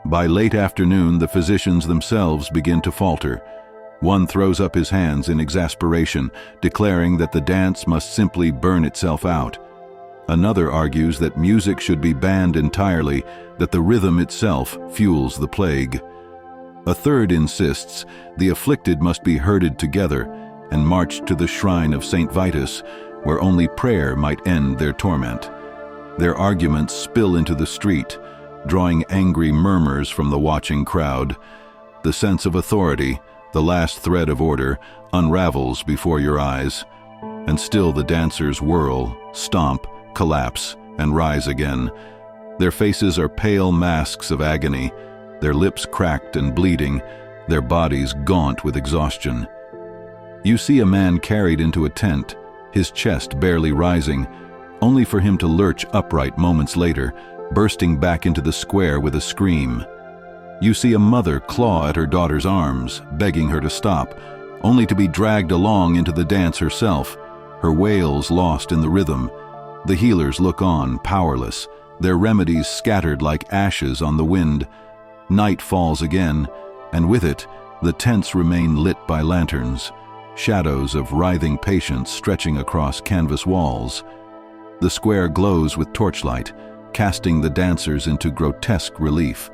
By late afternoon, the physicians themselves begin to falter. One throws up his hands in exasperation, declaring that the dance must simply burn itself out. Another argues that music should be banned entirely, that the rhythm itself fuels the plague. A third insists the afflicted must be herded together and marched to the shrine of St. Vitus, where only prayer might end their torment. Their arguments spill into the street, drawing angry murmurs from the watching crowd. The sense of authority, the last thread of order, unravels before your eyes. And still the dancers whirl, stomp, collapse, and rise again. Their faces are pale masks of agony, their lips cracked and bleeding, their bodies gaunt with exhaustion. You see a man carried into a tent, his chest barely rising, only for him to lurch upright moments later, bursting back into the square with a scream. You see a mother claw at her daughter's arms, begging her to stop, only to be dragged along into the dance herself, her wails lost in the rhythm. The healers look on, powerless, their remedies scattered like ashes on the wind. Night falls again, and with it, the tents remain lit by lanterns, shadows of writhing patients stretching across canvas walls. The square glows with torchlight, casting the dancers into grotesque relief.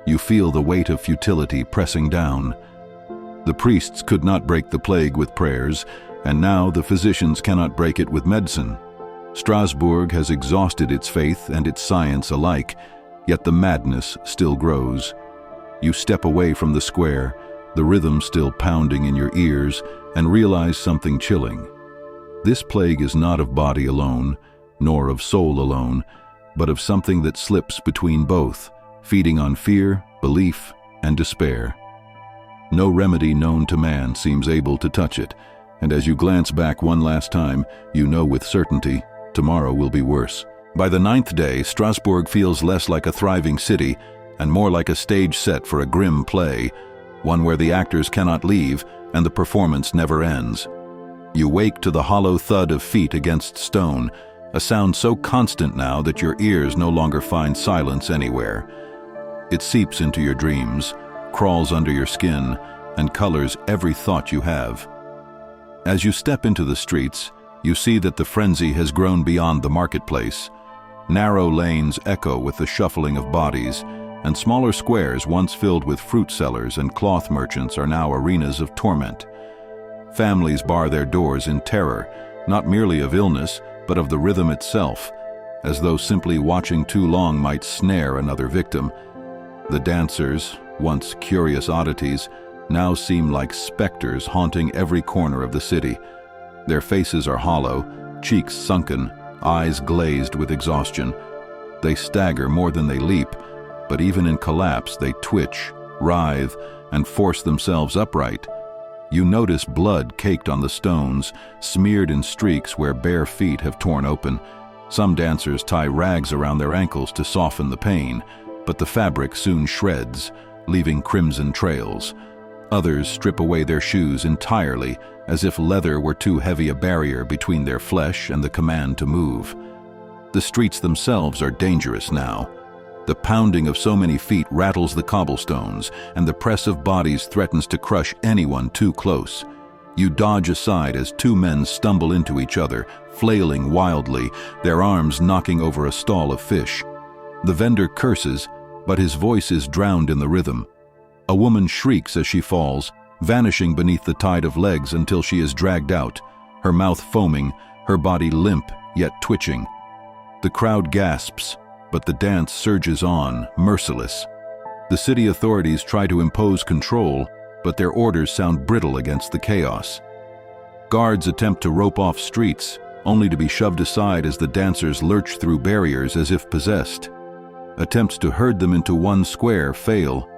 You feel the weight of futility pressing down. The priests could not break the plague with prayers, and now the physicians cannot break it with medicine. Strasbourg has exhausted its faith and its science alike, yet the madness still grows. You step away from the square, the rhythm still pounding in your ears, and realize something chilling. This plague is not of body alone, nor of soul alone, but of something that slips between both, feeding on fear, belief, and despair. No remedy known to man seems able to touch it, and as you glance back one last time, you know with certainty tomorrow will be worse. By the 9th day, Strasbourg feels less like a thriving city and more like a stage set for a grim play, one where the actors cannot leave and the performance never ends. You wake to the hollow thud of feet against stone, a sound so constant now that your ears no longer find silence anywhere. It seeps into your dreams, crawls under your skin, and colors every thought you have. As you step into the streets, you see that the frenzy has grown beyond the marketplace. Narrow lanes echo with the shuffling of bodies, and smaller squares once filled with fruit sellers and cloth merchants are now arenas of torment. Families bar their doors in terror, not merely of illness, but of the rhythm itself, as though simply watching too long might snare another victim. The dancers, once curious oddities, now seem like specters haunting every corner of the city. Their faces are hollow, cheeks sunken, eyes glazed with exhaustion. They stagger more than they leap, but even in collapse they twitch, writhe, and force themselves upright. You notice blood caked on the stones, smeared in streaks where bare feet have torn open. Some dancers tie rags around their ankles to soften the pain, but the fabric soon shreds, leaving crimson trails. Others strip away their shoes entirely, as if leather were too heavy a barrier between their flesh and the command to move. The streets themselves are dangerous now. The pounding of so many feet rattles the cobblestones, and the press of bodies threatens to crush anyone too close. You dodge aside as two men stumble into each other, flailing wildly, their arms knocking over a stall of fish. The vendor curses, but his voice is drowned in the rhythm. A woman shrieks as she falls, vanishing beneath the tide of legs until she is dragged out, her mouth foaming, her body limp yet twitching. The crowd gasps, but the dance surges on, merciless. The city authorities try to impose control, but their orders sound brittle against the chaos. Guards attempt to rope off streets, only to be shoved aside as the dancers lurch through barriers as if possessed. Attempts to herd them into one square fail.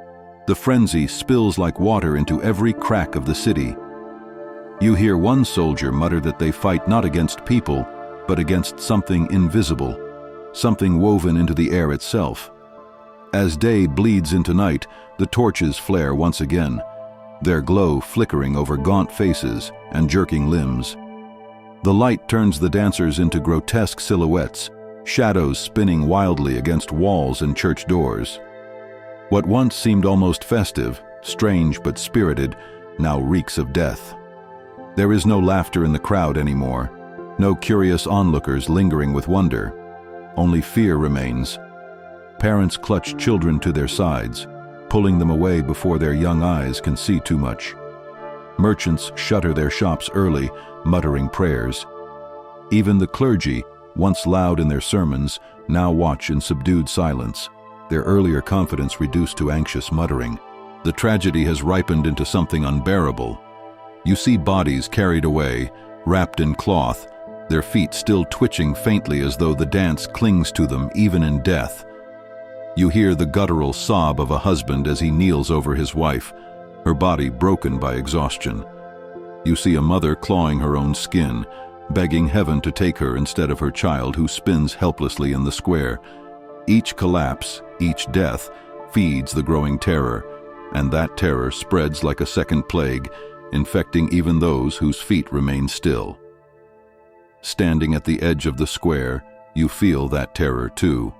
The frenzy spills like water into every crack of the city. You hear one soldier mutter that they fight not against people, but against something invisible, something woven into the air itself. As day bleeds into night, the torches flare once again, their glow flickering over gaunt faces and jerking limbs. The light turns the dancers into grotesque silhouettes, shadows spinning wildly against walls and church doors. What once seemed almost festive, strange but spirited, now reeks of death. There is no laughter in the crowd anymore, no curious onlookers lingering with wonder. Only fear remains. Parents clutch children to their sides, pulling them away before their young eyes can see too much. Merchants shutter their shops early, muttering prayers. Even the clergy, once loud in their sermons, now watch in subdued silence, their earlier confidence reduced to anxious muttering. The tragedy has ripened into something unbearable. You see bodies carried away, wrapped in cloth, their feet still twitching faintly as though the dance clings to them even in death. You hear the guttural sob of a husband as he kneels over his wife, her body broken by exhaustion. You see a mother clawing her own skin, begging heaven to take her instead of her child who spins helplessly in the square. Each collapse, each death, feeds the growing terror, and that terror spreads like a second plague, infecting even those whose feet remain still. Standing at the edge of the square, you feel that terror too.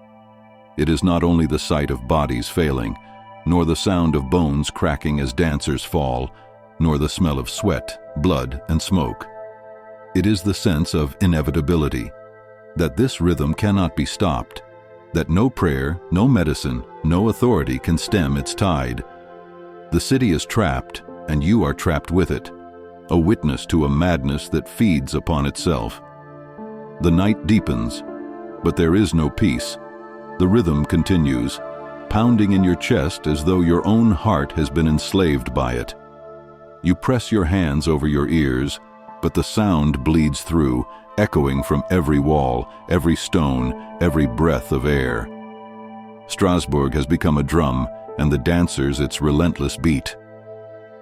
It is not only the sight of bodies failing, nor the sound of bones cracking as dancers fall, nor the smell of sweat, blood, and smoke. It is the sense of inevitability, that this rhythm cannot be stopped, that no prayer, no medicine, no authority can stem its tide. The city is trapped, and you are trapped with it, a witness to a madness that feeds upon itself. The night deepens, but there is no peace. The rhythm continues, pounding in your chest as though your own heart has been enslaved by it. You press your hands over your ears, but the sound bleeds through, echoing from every wall, every stone, every breath of air. Strasbourg has become a drum, and the dancers its relentless beat.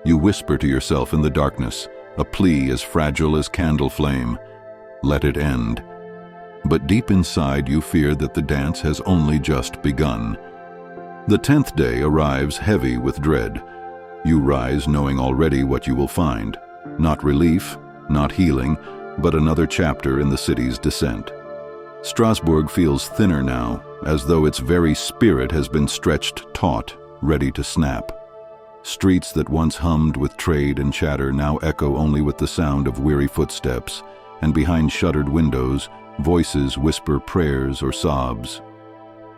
You whisper to yourself in the darkness, a plea as fragile as candle flame. Let it end. But deep inside you fear that the dance has only just begun. The 10th day arrives heavy with dread. You rise knowing already what you will find. Not relief, not healing, but another chapter in the city's descent. Strasbourg feels thinner now, as though its very spirit has been stretched taut, ready to snap. Streets that once hummed with trade and chatter now echo only with the sound of weary footsteps, and behind shuttered windows, voices whisper prayers or sobs.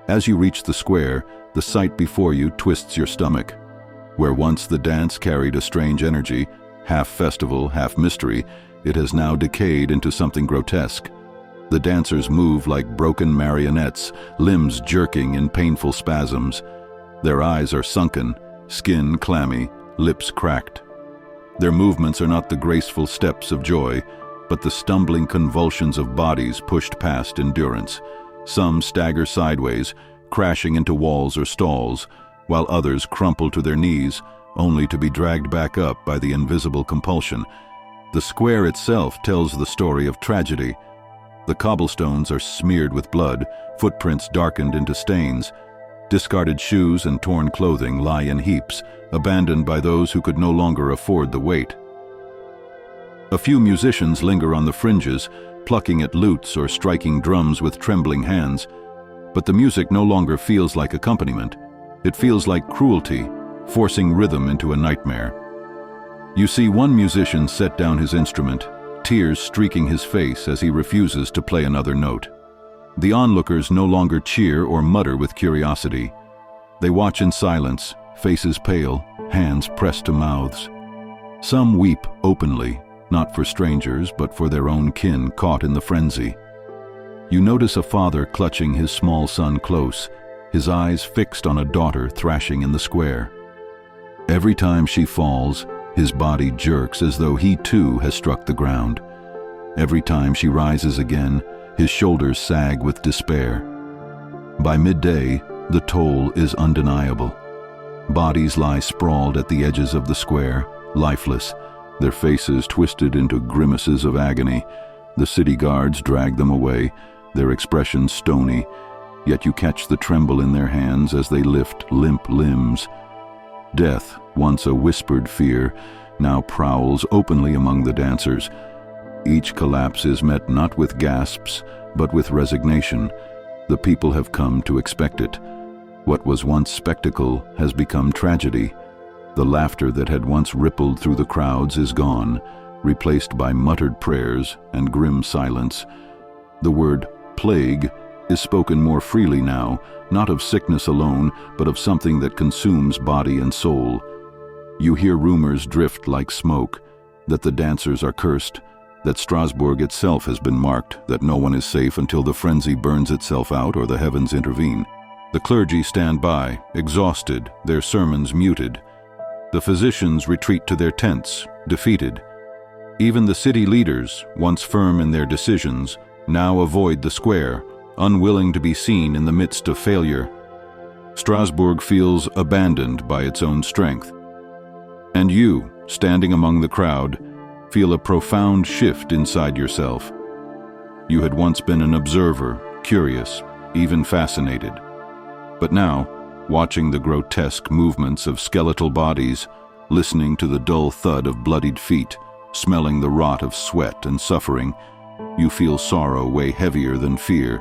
As you reach the square, the sight before you twists your stomach. Where once the dance carried a strange energy, half festival, half mystery, it has now decayed into something grotesque. The dancers move like broken marionettes, limbs jerking in painful spasms. Their eyes are sunken, skin clammy, lips cracked. Their movements are not the graceful steps of joy, but the stumbling convulsions of bodies pushed past endurance. Some stagger sideways, crashing into walls or stalls, while others crumple to their knees, only to be dragged back up by the invisible compulsion. The square itself tells the story of tragedy. The cobblestones are smeared with blood, footprints darkened into stains. Discarded shoes and torn clothing lie in heaps, abandoned by those who could no longer afford the weight. A few musicians linger on the fringes, plucking at lutes or striking drums with trembling hands. But the music no longer feels like accompaniment. It feels like cruelty, forcing rhythm into a nightmare. You see one musician set down his instrument, tears streaking his face as he refuses to play another note. The onlookers no longer cheer or mutter with curiosity. They watch in silence, faces pale, hands pressed to mouths. Some weep openly, not for strangers but for their own kin caught in the frenzy. You notice a father clutching his small son close, his eyes fixed on a daughter thrashing in the square. Every time she falls, his body jerks as though he too has struck the ground. Every time she rises again, his shoulders sag with despair. By midday, the toll is undeniable. Bodies lie sprawled at the edges of the square, lifeless, their faces twisted into grimaces of agony. The city guards drag them away, their expressions stony, yet you catch the tremble in their hands as they lift limp limbs. Death, once a whispered fear, now prowls openly among the dancers. Each collapse is met not with gasps, but with resignation. The people have come to expect it. What was once spectacle has become tragedy. The laughter that had once rippled through the crowds is gone, replaced by muttered prayers and grim silence. The word plague is spoken more freely now, not of sickness alone, but of something that consumes body and soul. You hear rumors drift like smoke, that the dancers are cursed, that Strasbourg itself has been marked, that no one is safe until the frenzy burns itself out or the heavens intervene. The clergy stand by, exhausted, their sermons muted. The physicians retreat to their tents, defeated. Even the city leaders, once firm in their decisions, now avoid the square, unwilling to be seen in the midst of failure. Strasbourg feels abandoned by its own strength. And you, standing among the crowd, feel a profound shift inside yourself. You had once been an observer, curious, even fascinated. But now, watching the grotesque movements of skeletal bodies, listening to the dull thud of bloodied feet, smelling the rot of sweat and suffering, you feel sorrow weigh heavier than fear.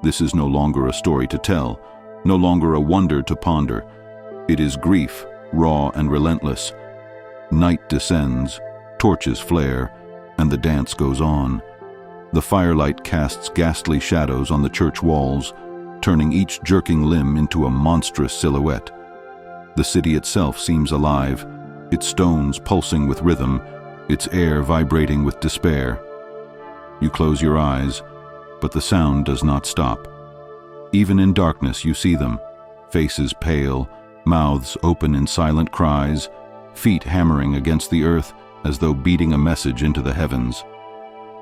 This is no longer a story to tell, no longer a wonder to ponder. It is grief, raw and relentless. Night descends, torches flare, and the dance goes on. The firelight casts ghastly shadows on the church walls, turning each jerking limb into a monstrous silhouette. The city itself seems alive, its stones pulsing with rhythm, its air vibrating with despair. You close your eyes, but the sound does not stop. Even in darkness you see them, faces pale, mouths open in silent cries, feet hammering against the earth as though beating a message into the heavens.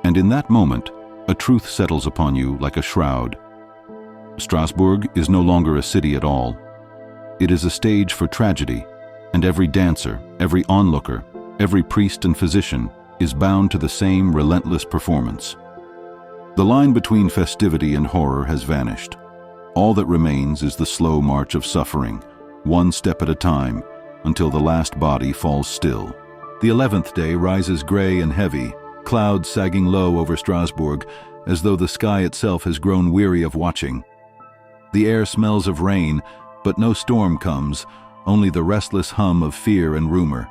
And in that moment, a truth settles upon you like a shroud. Strasbourg is no longer a city at all. It is a stage for tragedy, and every dancer, every onlooker, every priest and physician is bound to the same relentless performance. The line between festivity and horror has vanished. All that remains is the slow march of suffering, one step at a time, until the last body falls still. The 11th day rises gray and heavy, clouds sagging low over Strasbourg, as though the sky itself has grown weary of watching. The air smells of rain, but no storm comes, only the restless hum of fear and rumor.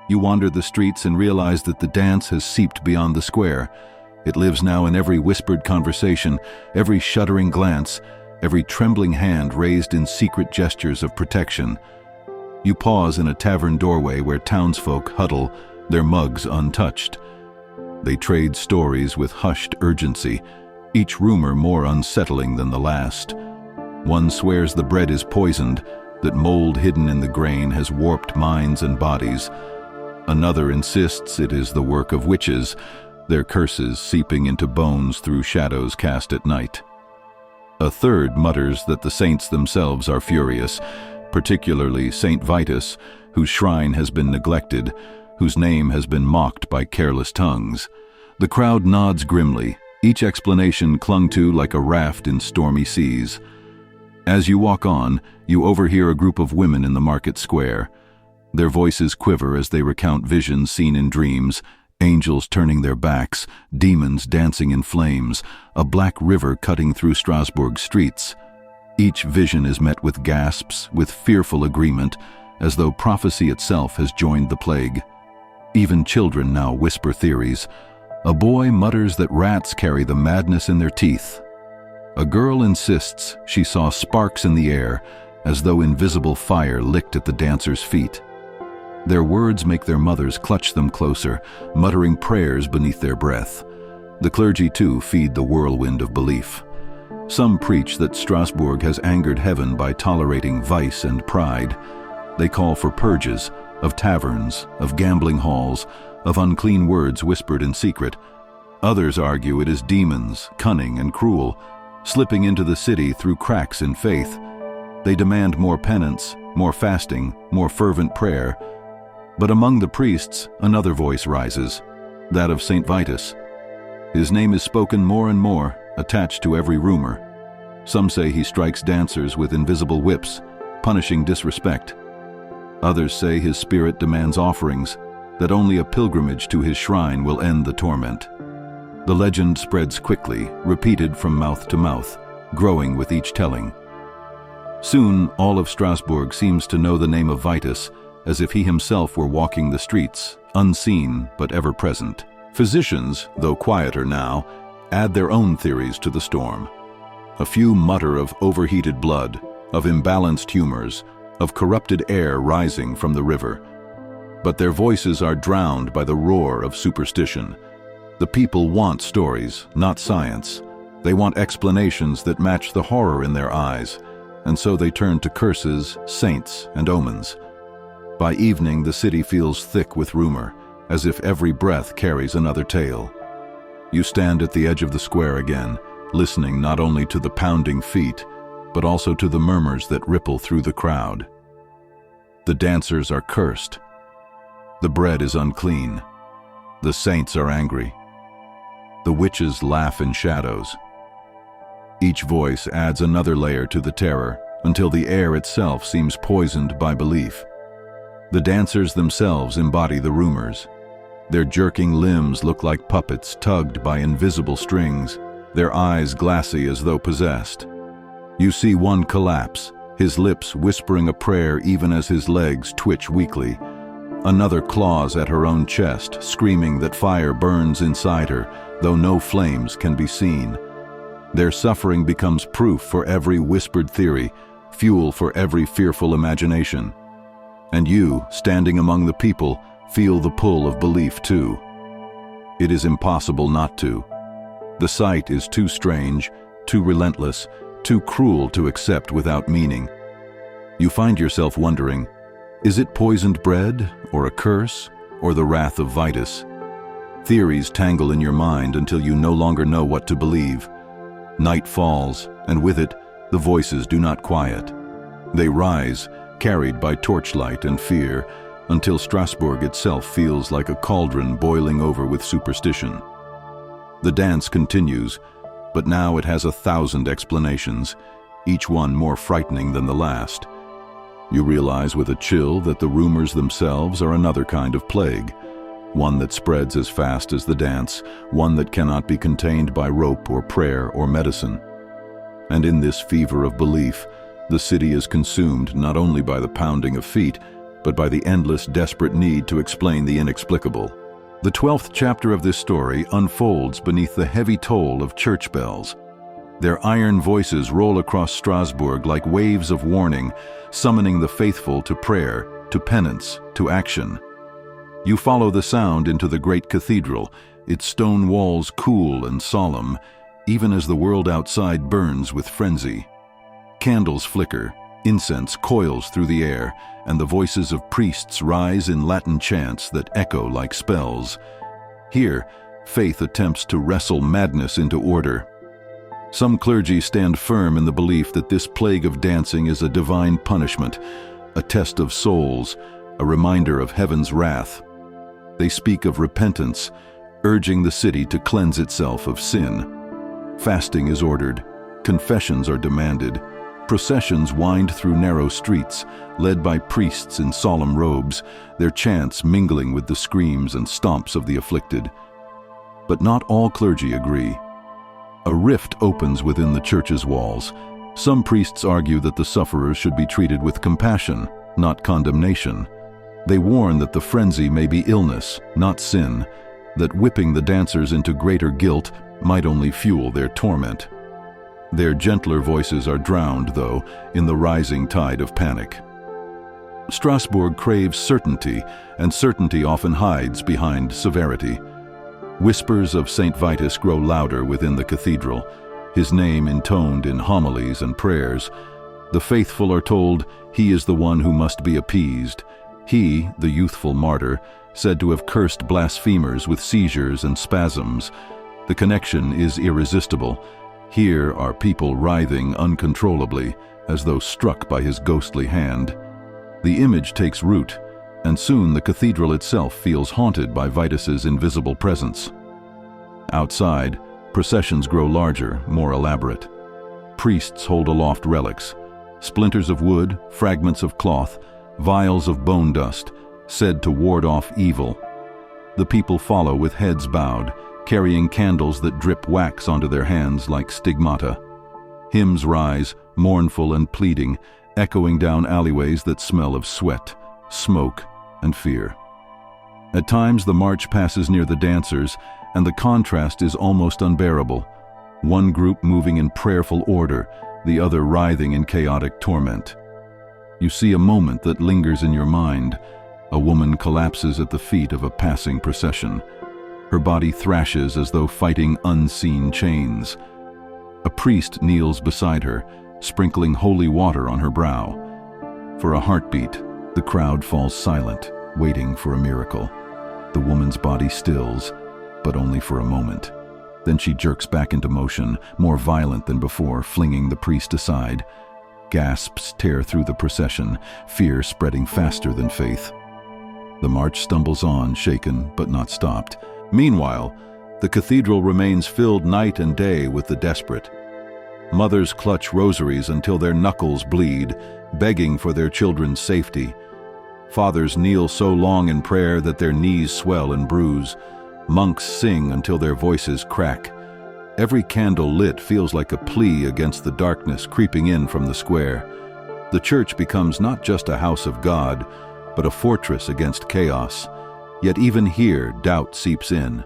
You wander the streets and realize that the dance has seeped beyond the square. It lives now in every whispered conversation, every shuddering glance, every trembling hand raised in secret gestures of protection. You pause in a tavern doorway where townsfolk huddle, their mugs untouched. They trade stories with hushed urgency, each rumor more unsettling than the last. One swears the bread is poisoned, that mold hidden in the grain has warped minds and bodies. Another insists it is the work of witches, their curses seeping into bones through shadows cast at night. A third mutters that the saints themselves are furious, particularly Saint Vitus, whose shrine has been neglected, whose name has been mocked by careless tongues. The crowd nods grimly, each explanation clung to like a raft in stormy seas. As you walk on, you overhear a group of women in the market square. Their voices quiver as they recount visions seen in dreams, angels turning their backs, demons dancing in flames, a black river cutting through Strasbourg streets. Each vision is met with gasps, with fearful agreement, as though prophecy itself has joined the plague. Even children now whisper theories. A boy mutters that rats carry the madness in their teeth. A girl insists she saw sparks in the air, as though invisible fire licked at the dancers' feet. Their words make their mothers clutch them closer, muttering prayers beneath their breath. The clergy, too, feed the whirlwind of belief. Some preach that Strasbourg has angered heaven by tolerating vice and pride. They call for purges, of taverns, of gambling halls, of unclean words whispered in secret. Others argue it is demons, cunning and cruel, slipping into the city through cracks in faith. They demand more penance, more fasting, more fervent prayer. But among the priests, another voice rises, that of Saint Vitus. His name is spoken more and more, attached to every rumor. Some say he strikes dancers with invisible whips, punishing disrespect. Others say his spirit demands offerings, that only a pilgrimage to his shrine will end the torment. The legend spreads quickly, repeated from mouth to mouth, growing with each telling. Soon, all of Strasbourg seems to know the name of Vitus, as if he himself were walking the streets, unseen but ever present. Physicians, though quieter now, add their own theories to the storm. A few mutter of overheated blood, of imbalanced humors, of corrupted air rising from the river. But their voices are drowned by the roar of superstition. The people want stories, not science. They want explanations that match the horror in their eyes, and so they turn to curses, saints, and omens. By evening, the city feels thick with rumor, as if every breath carries another tale. You stand at the edge of the square again, listening not only to the pounding feet, but also to the murmurs that ripple through the crowd. The dancers are cursed. The bread is unclean. The saints are angry. The witches laugh in shadows. Each voice adds another layer to the terror, until the air itself seems poisoned by belief. The dancers themselves embody the rumors. Their jerking limbs look like puppets tugged by invisible strings, their eyes glassy as though possessed. You see one collapse, his lips whispering a prayer even as his legs twitch weakly. Another claws at her own chest, screaming that fire burns inside her, though no flames can be seen. Their suffering becomes proof for every whispered theory, fuel for every fearful imagination. And you, standing among the people, feel the pull of belief too. It is impossible not to. The sight is too strange, too relentless, too cruel to accept without meaning. You find yourself wondering, is it poisoned bread, or a curse, or the wrath of Vitus? Theories tangle in your mind until you no longer know what to believe. Night falls, and with it, the voices do not quiet. They rise, carried by torchlight and fear, until Strasbourg itself feels like a cauldron boiling over with superstition. The dance continues, but now it has 1,000 explanations, each one more frightening than the last. You realize with a chill that the rumors themselves are another kind of plague, one that spreads as fast as the dance, one that cannot be contained by rope or prayer or medicine. And in this fever of belief, the city is consumed not only by the pounding of feet, but by the endless, desperate need to explain the inexplicable. The 12th chapter of this story unfolds beneath the heavy toll of church bells. Their iron voices roll across Strasbourg like waves of warning, summoning the faithful to prayer, to penance, to action. You follow the sound into the great cathedral, its stone walls cool and solemn, even as the world outside burns with frenzy. Candles flicker, Incense coils through the air, and the voices of priests rise in Latin chants that echo like spells. Here, faith attempts to wrestle madness into order. Some clergy stand firm in the belief that this plague of dancing is a divine punishment, a test of souls, a reminder of heaven's wrath. They speak of repentance, urging the city to cleanse itself of sin. Fasting is ordered, confessions are demanded, processions wind through narrow streets, led by priests in solemn robes, their chants mingling with the screams and stomps of the afflicted. But not all clergy agree. A rift opens within the church's walls. Some priests argue that the sufferers should be treated with compassion, not condemnation. They warn that the frenzy may be illness, not sin, that whipping the dancers into greater guilt might only fuel their torment. Their gentler voices are drowned, though, in the rising tide of panic. Strasbourg craves certainty, and certainty often hides behind severity. Whispers of St. Vitus grow louder within the cathedral, his name intoned in homilies and prayers. The faithful are told he is the one who must be appeased. He, the youthful martyr, said to have cursed blasphemers with seizures and spasms. The connection is irresistible. Here are people writhing uncontrollably, as though struck by his ghostly hand. The image takes root, and soon the cathedral itself feels haunted by Vitus's invisible presence. Outside, processions grow larger, more elaborate. Priests hold aloft relics, splinters of wood, fragments of cloth, vials of bone dust, said to ward off evil. The people follow with heads bowed, carrying candles that drip wax onto their hands like stigmata. Hymns rise, mournful and pleading, echoing down alleyways that smell of sweat, smoke, and fear. At times the march passes near the dancers, and the contrast is almost unbearable. One group moving in prayerful order, the other writhing in chaotic torment. You see a moment that lingers in your mind. A woman collapses at the feet of a passing procession. Her body thrashes as though fighting unseen chains. A priest kneels beside her, sprinkling holy water on her brow. For a heartbeat, the crowd falls silent, waiting for a miracle. The woman's body stills, but only for a moment. Then she jerks back into motion, more violent than before, flinging the priest aside. Gasps tear through the procession, fear spreading faster than faith. The march stumbles on, shaken but not stopped. Meanwhile, the cathedral remains filled night and day with the desperate. Mothers clutch rosaries until their knuckles bleed, begging for their children's safety. Fathers kneel so long in prayer that their knees swell and bruise. Monks sing until their voices crack. Every candle lit feels like a plea against the darkness creeping in from the square. The church becomes not just a house of God, but a fortress against chaos. Yet even here, doubt seeps in.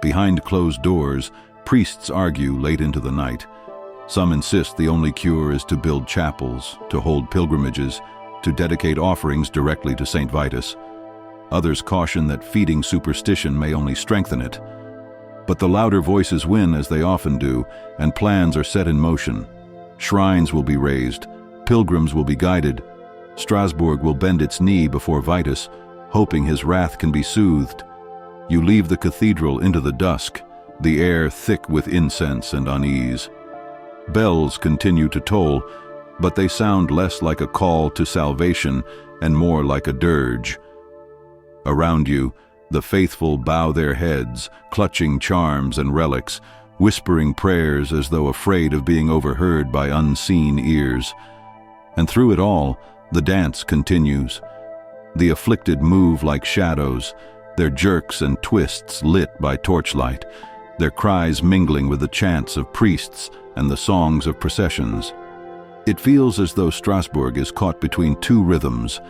Behind closed doors, priests argue late into the night. Some insist the only cure is to build chapels, to hold pilgrimages, to dedicate offerings directly to St. Vitus. Others caution that feeding superstition may only strengthen it. But the louder voices win, as they often do, and plans are set in motion. Shrines will be raised, pilgrims will be guided. Strasbourg will bend its knee before Vitus, hoping his wrath can be soothed. You leave the cathedral into the dusk, the air thick with incense and unease. Bells continue to toll, but they sound less like a call to salvation and more like a dirge. Around you, the faithful bow their heads, clutching charms and relics, whispering prayers as though afraid of being overheard by unseen ears. And through it all, the dance continues. The afflicted move like shadows, their jerks and twists lit by torchlight, their cries mingling with the chants of priests and the songs of processions. It feels as though Strasbourg is caught between two rhythms,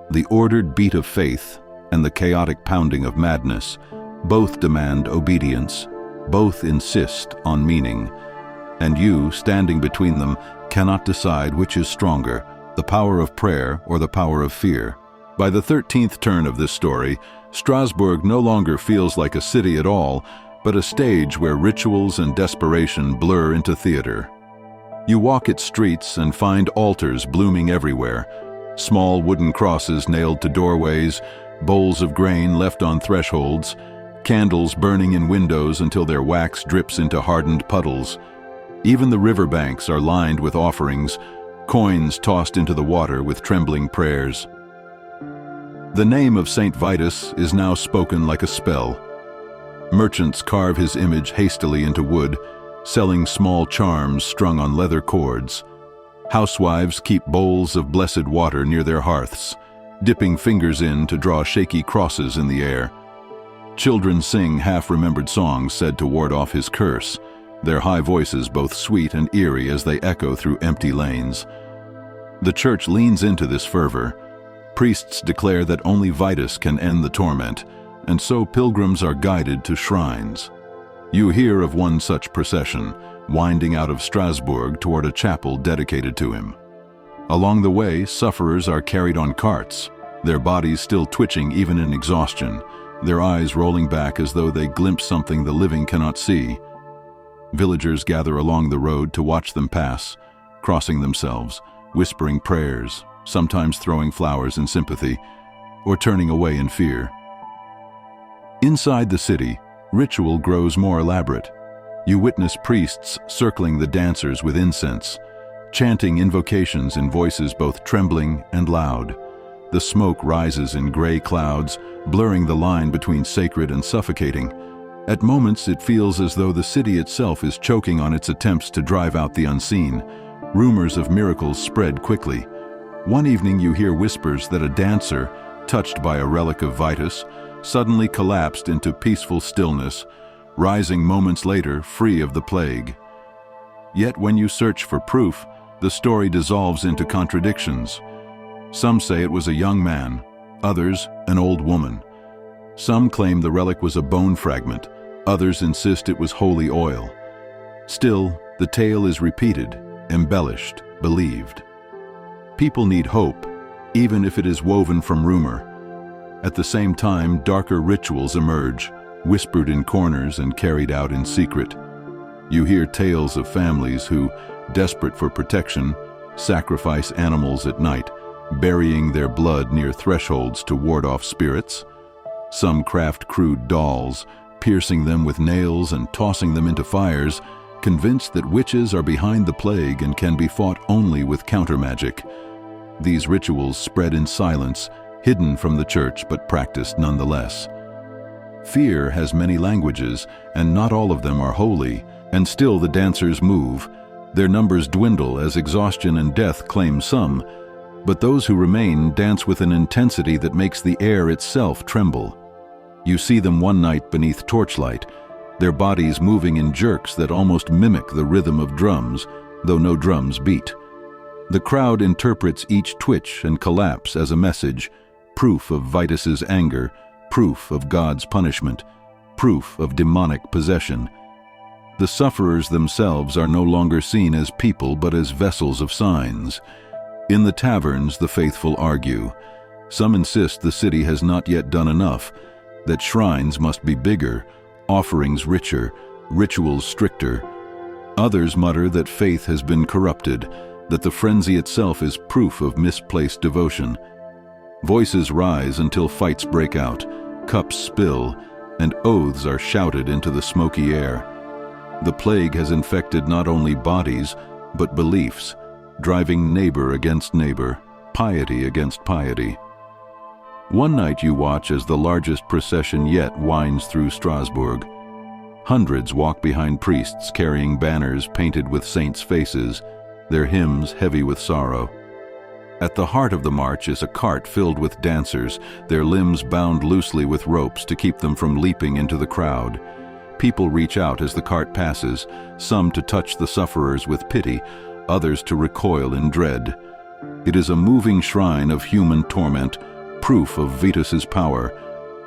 the ordered beat of faith and the chaotic pounding of madness. Both demand obedience, both insist on meaning. And you, standing between them, cannot decide which is stronger, the power of prayer or the power of fear. By the 13th turn of this story, Strasbourg no longer feels like a city at all, but a stage where rituals and desperation blur into theater. You walk its streets and find altars blooming everywhere, small wooden crosses nailed to doorways, bowls of grain left on thresholds, candles burning in windows until their wax drips into hardened puddles. Even the riverbanks are lined with offerings, coins tossed into the water with trembling prayers. The name of Saint Vitus is now spoken like a spell. Merchants carve his image hastily into wood, selling small charms strung on leather cords. Housewives keep bowls of blessed water near their hearths, dipping fingers in to draw shaky crosses in the air. Children sing half-remembered songs said to ward off his curse, their high voices both sweet and eerie as they echo through empty lanes. The church leans into this fervor. Priests declare that only Vitus can end the torment, and so pilgrims are guided to shrines. You hear of one such procession, winding out of Strasbourg toward a chapel dedicated to him. Along the way, sufferers are carried on carts, their bodies still twitching even in exhaustion, their eyes rolling back as though they glimpse something the living cannot see. Villagers gather along the road to watch them pass, crossing themselves, whispering prayers, sometimes throwing flowers in sympathy, or turning away in fear. Inside the city, ritual grows more elaborate. You witness priests circling the dancers with incense, chanting invocations in voices both trembling and loud. The smoke rises in gray clouds, blurring the line between sacred and suffocating. At moments, it feels as though the city itself is choking on its attempts to drive out the unseen. Rumors of miracles spread quickly. One evening you hear whispers that a dancer, touched by a relic of Vitus, suddenly collapsed into peaceful stillness, rising moments later free of the plague. Yet when you search for proof, the story dissolves into contradictions. Some say it was a young man, others an old woman. Some claim the relic was a bone fragment, others insist it was holy oil. Still, the tale is repeated, embellished, believed. People need hope, even if it is woven from rumor. At the same time, darker rituals emerge, whispered in corners and carried out in secret. You hear tales of families who, desperate for protection, sacrifice animals at night, burying their blood near thresholds to ward off spirits. Some craft crude dolls, piercing them with nails and tossing them into fires, convinced that witches are behind the plague and can be fought only with countermagic. These rituals spread in silence, hidden from the church but practiced nonetheless. Fear has many languages, and not all of them are holy, and still the dancers move. Their numbers dwindle as exhaustion and death claim some, but those who remain dance with an intensity that makes the air itself tremble. You see them one night beneath torchlight, their bodies moving in jerks that almost mimic the rhythm of drums, though no drums beat. The crowd interprets each twitch and collapse as a message, proof of Vitus's anger, proof of God's punishment, proof of demonic possession. The sufferers themselves are no longer seen as people but as vessels of signs. In the taverns, the faithful argue. Some insist the city has not yet done enough, that shrines must be bigger, offerings richer, rituals stricter. Others mutter that faith has been corrupted, that the frenzy itself is proof of misplaced devotion. Voices rise until fights break out, cups spill, and oaths are shouted into the smoky air. The plague has infected not only bodies, but beliefs, driving neighbor against neighbor, piety against piety. One night you watch as the largest procession yet winds through Strasbourg. Hundreds walk behind priests carrying banners painted with saints' faces, their hymns heavy with sorrow. At the heart of the march is a cart filled with dancers, their limbs bound loosely with ropes to keep them from leaping into the crowd. People reach out as the cart passes, some to touch the sufferers with pity, others to recoil in dread. It is a moving shrine of human torment, proof of Vitus's power,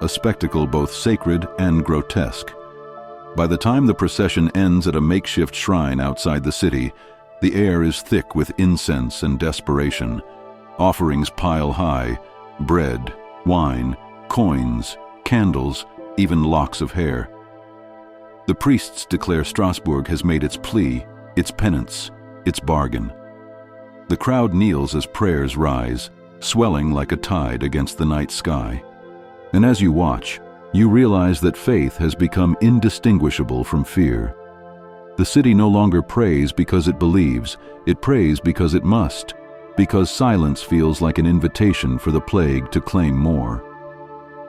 a spectacle both sacred and grotesque. By the time the procession ends at a makeshift shrine outside the city, the air is thick with incense and desperation. Offerings pile high, bread, wine, coins, candles, even locks of hair. The priests declare Strasbourg has made its plea, its penance. its bargain. The crowd kneels as prayers rise, swelling like a tide against the night sky. And as you watch, you realize that faith has become indistinguishable from fear. The city no longer prays because it believes, it prays because it must, because silence feels like an invitation for the plague to claim more.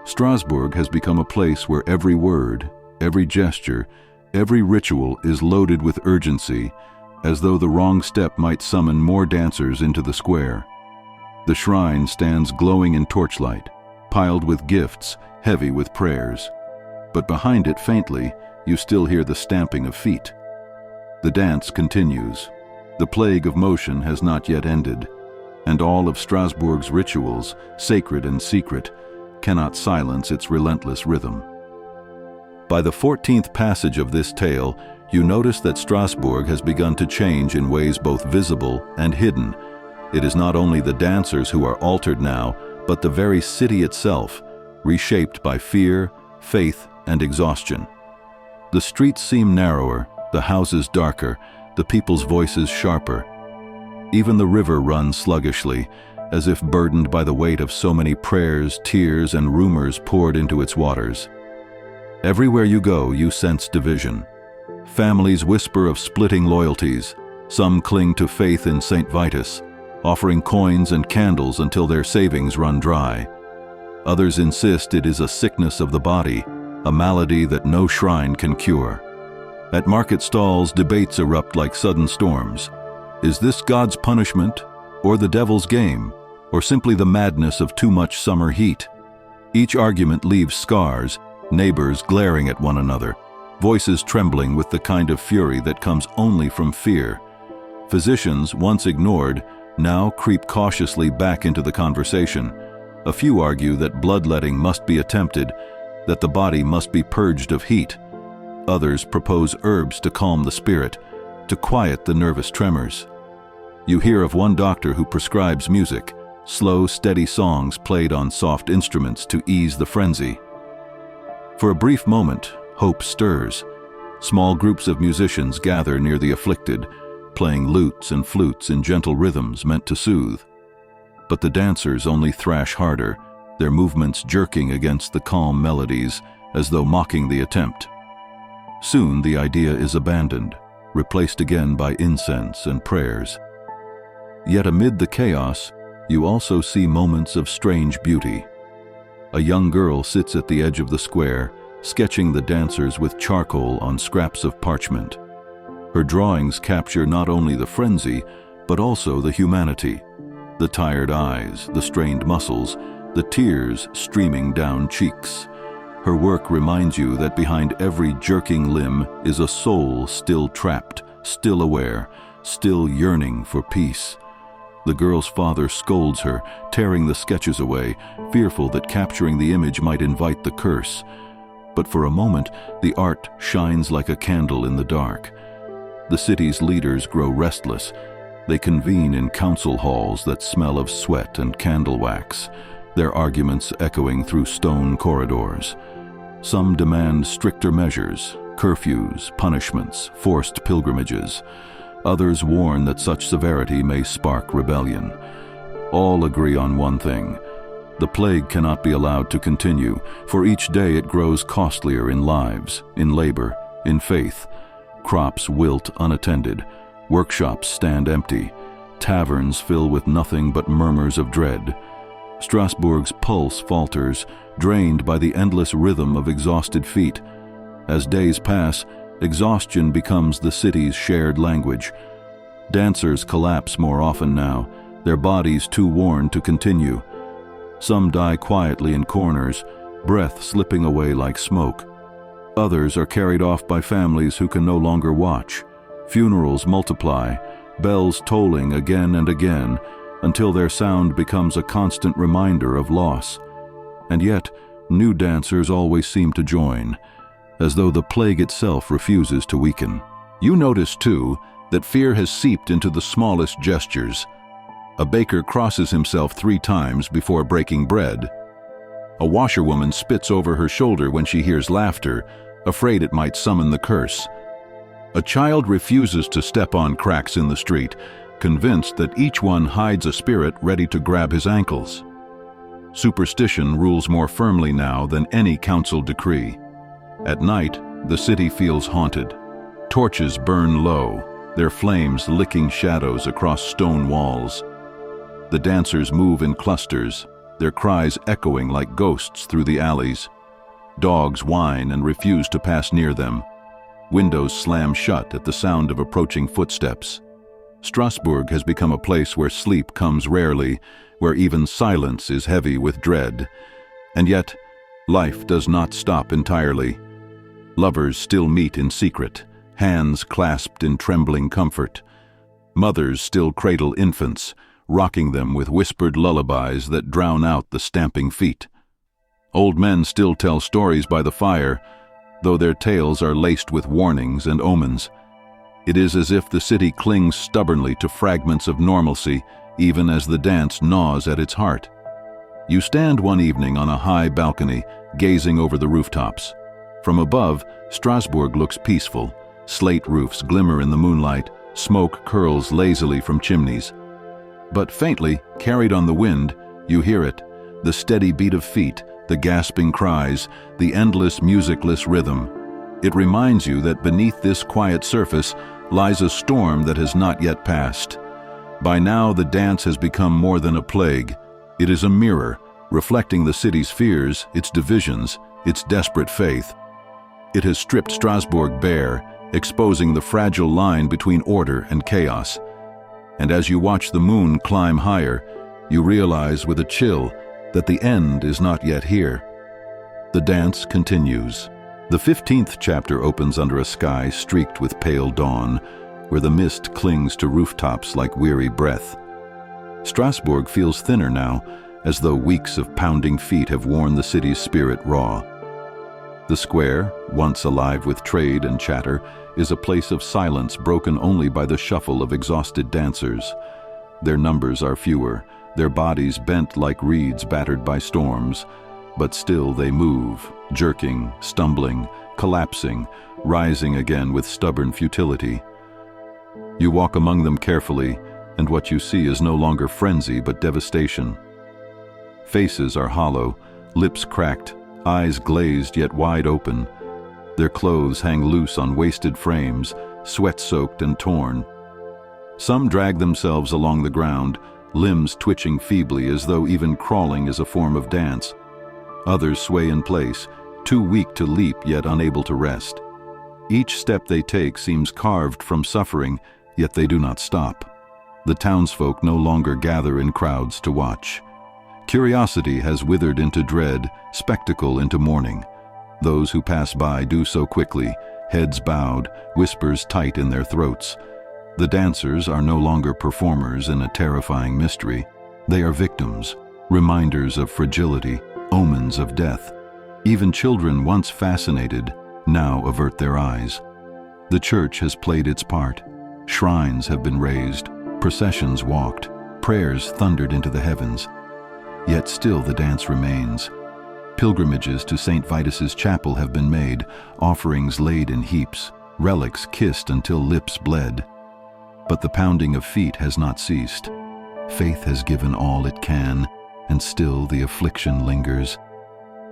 Strasbourg has become a place where every word, every gesture, every ritual is loaded with urgency, as though the wrong step might summon more dancers into the square. The shrine stands glowing in torchlight, piled with gifts, heavy with prayers. But behind it, faintly, you still hear the stamping of feet. The dance continues. The plague of motion has not yet ended, and all of Strasbourg's rituals, sacred and secret, cannot silence its relentless rhythm. By the 14th passage of this tale, you notice that Strasbourg has begun to change in ways both visible and hidden. It is not only the dancers who are altered now, but the very city itself, reshaped by fear, faith, and exhaustion. The streets seem narrower, the houses darker, the people's voices sharper. Even the river runs sluggishly, as if burdened by the weight of so many prayers, tears, and rumors poured into its waters. Everywhere you go, you sense division. Families whisper of splitting loyalties. Some cling to faith in St. Vitus, offering coins and candles until their savings run dry. Others insist it is a sickness of the body, a malady that no shrine can cure. At market stalls, debates erupt like sudden storms. Is this God's punishment, or the devil's game, or simply the madness of too much summer heat? Each argument leaves scars, neighbors glaring at one another, voices trembling with the kind of fury that comes only from fear. Physicians, once ignored, now creep cautiously back into the conversation. A few argue that bloodletting must be attempted, that the body must be purged of heat. Others propose herbs to calm the spirit, to quiet the nervous tremors. You hear of one doctor who prescribes music, slow, steady songs played on soft instruments to ease the frenzy. For a brief moment, hope stirs. Small groups of musicians gather near the afflicted, playing lutes and flutes in gentle rhythms meant to soothe. But the dancers only thrash harder, their movements jerking against the calm melodies, as though mocking the attempt. Soon the idea is abandoned, replaced again by incense and prayers. Yet amid the chaos, you also see moments of strange beauty. A young girl sits at the edge of the square, sketching the dancers with charcoal on scraps of parchment. Her drawings capture not only the frenzy, but also the humanity. The tired eyes, the strained muscles, the tears streaming down cheeks. Her work reminds you that behind every jerking limb is a soul still trapped, still aware, still yearning for peace. The girl's father scolds her, tearing the sketches away, fearful that capturing the image might invite the curse. But for a moment, the art shines like a candle in the dark. The city's leaders grow restless. They convene in council halls that smell of sweat and candle wax, their arguments echoing through stone corridors. Some demand stricter measures, curfews, punishments, forced pilgrimages. Others warn that such severity may spark rebellion. All agree on one thing: the plague cannot be allowed to continue, for each day it grows costlier in lives, in labor, in faith. Crops wilt unattended, workshops stand empty, taverns fill with nothing but murmurs of dread. Strasbourg's pulse falters, drained by the endless rhythm of exhausted feet. As days pass, exhaustion becomes the city's shared language. Dancers collapse more often now, their bodies too worn to continue. Some die quietly in corners, breath slipping away like smoke. Others are carried off by families who can no longer watch. Funerals multiply, bells tolling again and again, until their sound becomes a constant reminder of loss. And yet, new dancers always seem to join, as though the plague itself refuses to weaken. You notice, too, that fear has seeped into the smallest gestures. A baker crosses himself 3 times before breaking bread. A washerwoman spits over her shoulder when she hears laughter, afraid it might summon the curse. A child refuses to step on cracks in the street, convinced that each one hides a spirit ready to grab his ankles. Superstition rules more firmly now than any council decree. At night, the city feels haunted. Torches burn low, their flames licking shadows across stone walls. The dancers move in clusters, their cries echoing like ghosts through the alleys. Dogs whine and refuse to pass near them. Windows slam shut at the sound of approaching footsteps. Strasbourg has become a place where sleep comes rarely, where even silence is heavy with dread. And yet, life does not stop entirely. Lovers still meet in secret, hands clasped in trembling comfort. Mothers still cradle infants, rocking them with whispered lullabies that drown out the stamping feet. Old men still tell stories by the fire, though their tales are laced with warnings and omens. It is as if the city clings stubbornly to fragments of normalcy, even as the dance gnaws at its heart. You stand one evening on a high balcony, gazing over the rooftops. From above, Strasbourg looks peaceful. Slate roofs glimmer in the moonlight, smoke curls lazily from chimneys. But faintly, carried on the wind, you hear it, the steady beat of feet, the gasping cries, the endless musicless rhythm. It reminds you that beneath this quiet surface lies a storm that has not yet passed. By now, the dance has become more than a plague. It is a mirror, reflecting the city's fears, its divisions, its desperate faith. It has stripped Strasbourg bare, exposing the fragile line between order and chaos. And as you watch the moon climb higher, you realize with a chill that the end is not yet here. The dance continues. The 15th chapter opens under a sky streaked with pale dawn, where the mist clings to rooftops like weary breath. Strasbourg feels thinner now, as though weeks of pounding feet have worn the city's spirit raw. The square, once alive with trade and chatter, is a place of silence broken only by the shuffle of exhausted dancers. Their numbers are fewer, their bodies bent like reeds battered by storms, but still they move, jerking, stumbling, collapsing, rising again with stubborn futility. You walk among them carefully, and what you see is no longer frenzy but devastation. Faces are hollow, lips cracked, eyes glazed yet wide open. Their clothes hang loose on wasted frames, sweat-soaked and torn. Some drag themselves along the ground, limbs twitching feebly as though even crawling is a form of dance. Others sway in place, too weak to leap yet unable to rest. Each step they take seems carved from suffering, yet they do not stop. The townsfolk no longer gather in crowds to watch. Curiosity has withered into dread, spectacle into mourning. Those who pass by do so quickly, heads bowed, whispers tight in their throats. The dancers are no longer performers in a terrifying mystery. They are victims, reminders of fragility, omens of death. Even children once fascinated now avert their eyes. The church has played its part. Shrines have been raised, processions walked, prayers thundered into the heavens. Yet still the dance remains. Pilgrimages to St. Vitus's chapel have been made, offerings laid in heaps, relics kissed until lips bled. But the pounding of feet has not ceased. Faith has given all it can, and still the affliction lingers.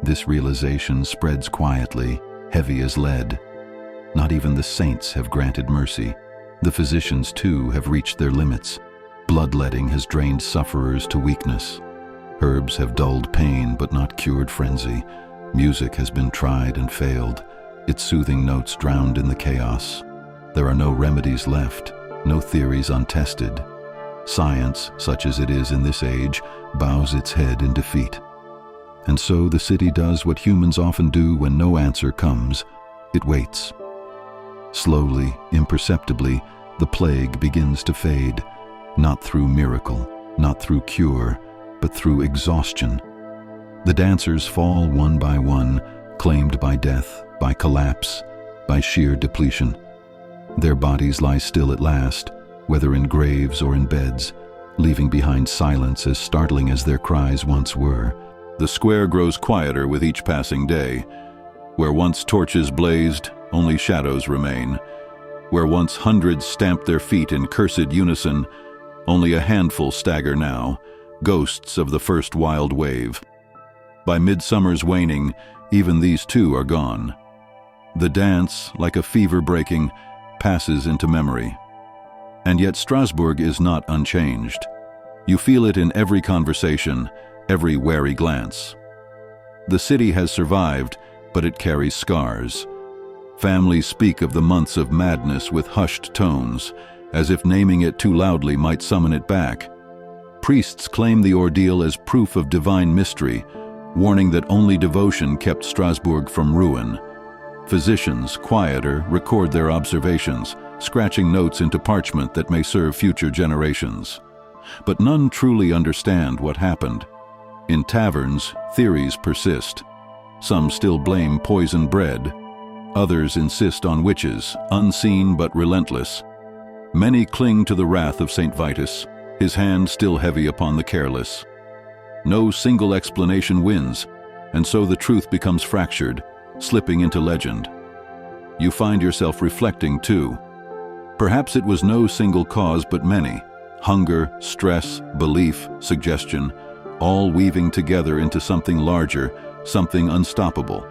This realization spreads quietly, heavy as lead. Not even the saints have granted mercy. The physicians, too, have reached their limits. Bloodletting has drained sufferers to weakness. Herbs have dulled pain but not cured frenzy. Music has been tried and failed, its soothing notes drowned in the chaos. There are no remedies left, no theories untested. Science, such as it is in this age, bows its head in defeat. And so the city does what humans often do when no answer comes. It waits. Slowly, imperceptibly, the plague begins to fade, not through miracle, not through cure, but through exhaustion. The dancers fall one by one, claimed by death, by collapse, by sheer depletion. Their bodies lie still at last, whether in graves or in beds, leaving behind silence as startling as their cries once were. The square grows quieter with each passing day. Where once torches blazed, only shadows remain. Where once hundreds stamped their feet in cursed unison, only a handful stagger now, ghosts of the first wild wave. By midsummer's waning, even these too are gone. The dance, like a fever breaking, passes into memory. And yet Strasbourg is not unchanged. You feel it in every conversation, every wary glance. The city has survived, but it carries scars. Families speak of the months of madness with hushed tones, as if naming it too loudly might summon it back. Priests claim the ordeal as proof of divine mystery, warning that only devotion kept Strasbourg from ruin. Physicians, quieter, record their observations, scratching notes into parchment that may serve future generations. But none truly understand what happened. In taverns, theories persist. Some still blame poisoned bread. Others insist on witches, unseen but relentless. Many cling to the wrath of St. Vitus, his hand still heavy upon the careless. No single explanation wins, and so the truth becomes fractured, slipping into legend. You find yourself reflecting too. Perhaps it was no single cause but many. Hunger, stress, belief, suggestion, all weaving together into something larger, something unstoppable.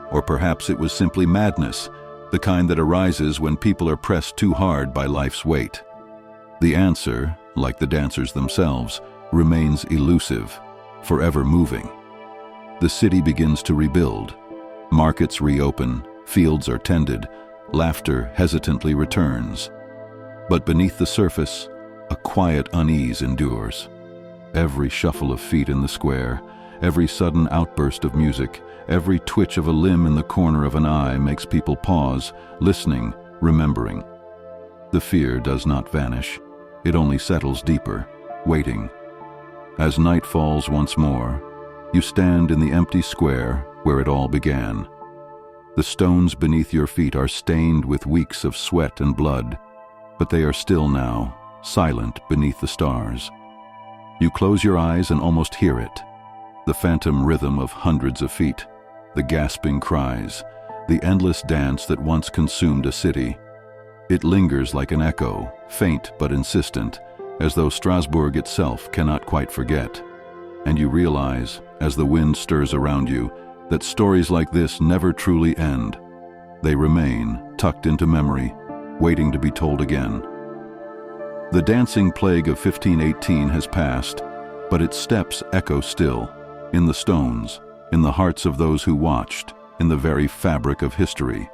Or perhaps it was simply madness, the kind that arises when people are pressed too hard by life's weight. The answer, like the dancers themselves, remains elusive, forever moving. The city begins to rebuild. Markets reopen, fields are tended, laughter hesitantly returns. But beneath the surface, a quiet unease endures. Every shuffle of feet in the square, every sudden outburst of music, every twitch of a limb in the corner of an eye makes people pause, listening, remembering. The fear does not vanish. It only settles deeper, waiting. As night falls once more, you stand in the empty square where it all began. The stones beneath your feet are stained with weeks of sweat and blood, but they are still now, silent beneath the stars. You close your eyes and almost hear it. The phantom rhythm of hundreds of feet, the gasping cries, the endless dance that once consumed a city. It lingers like an echo, faint but insistent, as though Strasbourg itself cannot quite forget. And you realize, as the wind stirs around you, that stories like this never truly end. They remain, tucked into memory, waiting to be told again. The dancing plague of 1518 has passed, but its steps echo still, in the stones, in the hearts of those who watched, in the very fabric of history.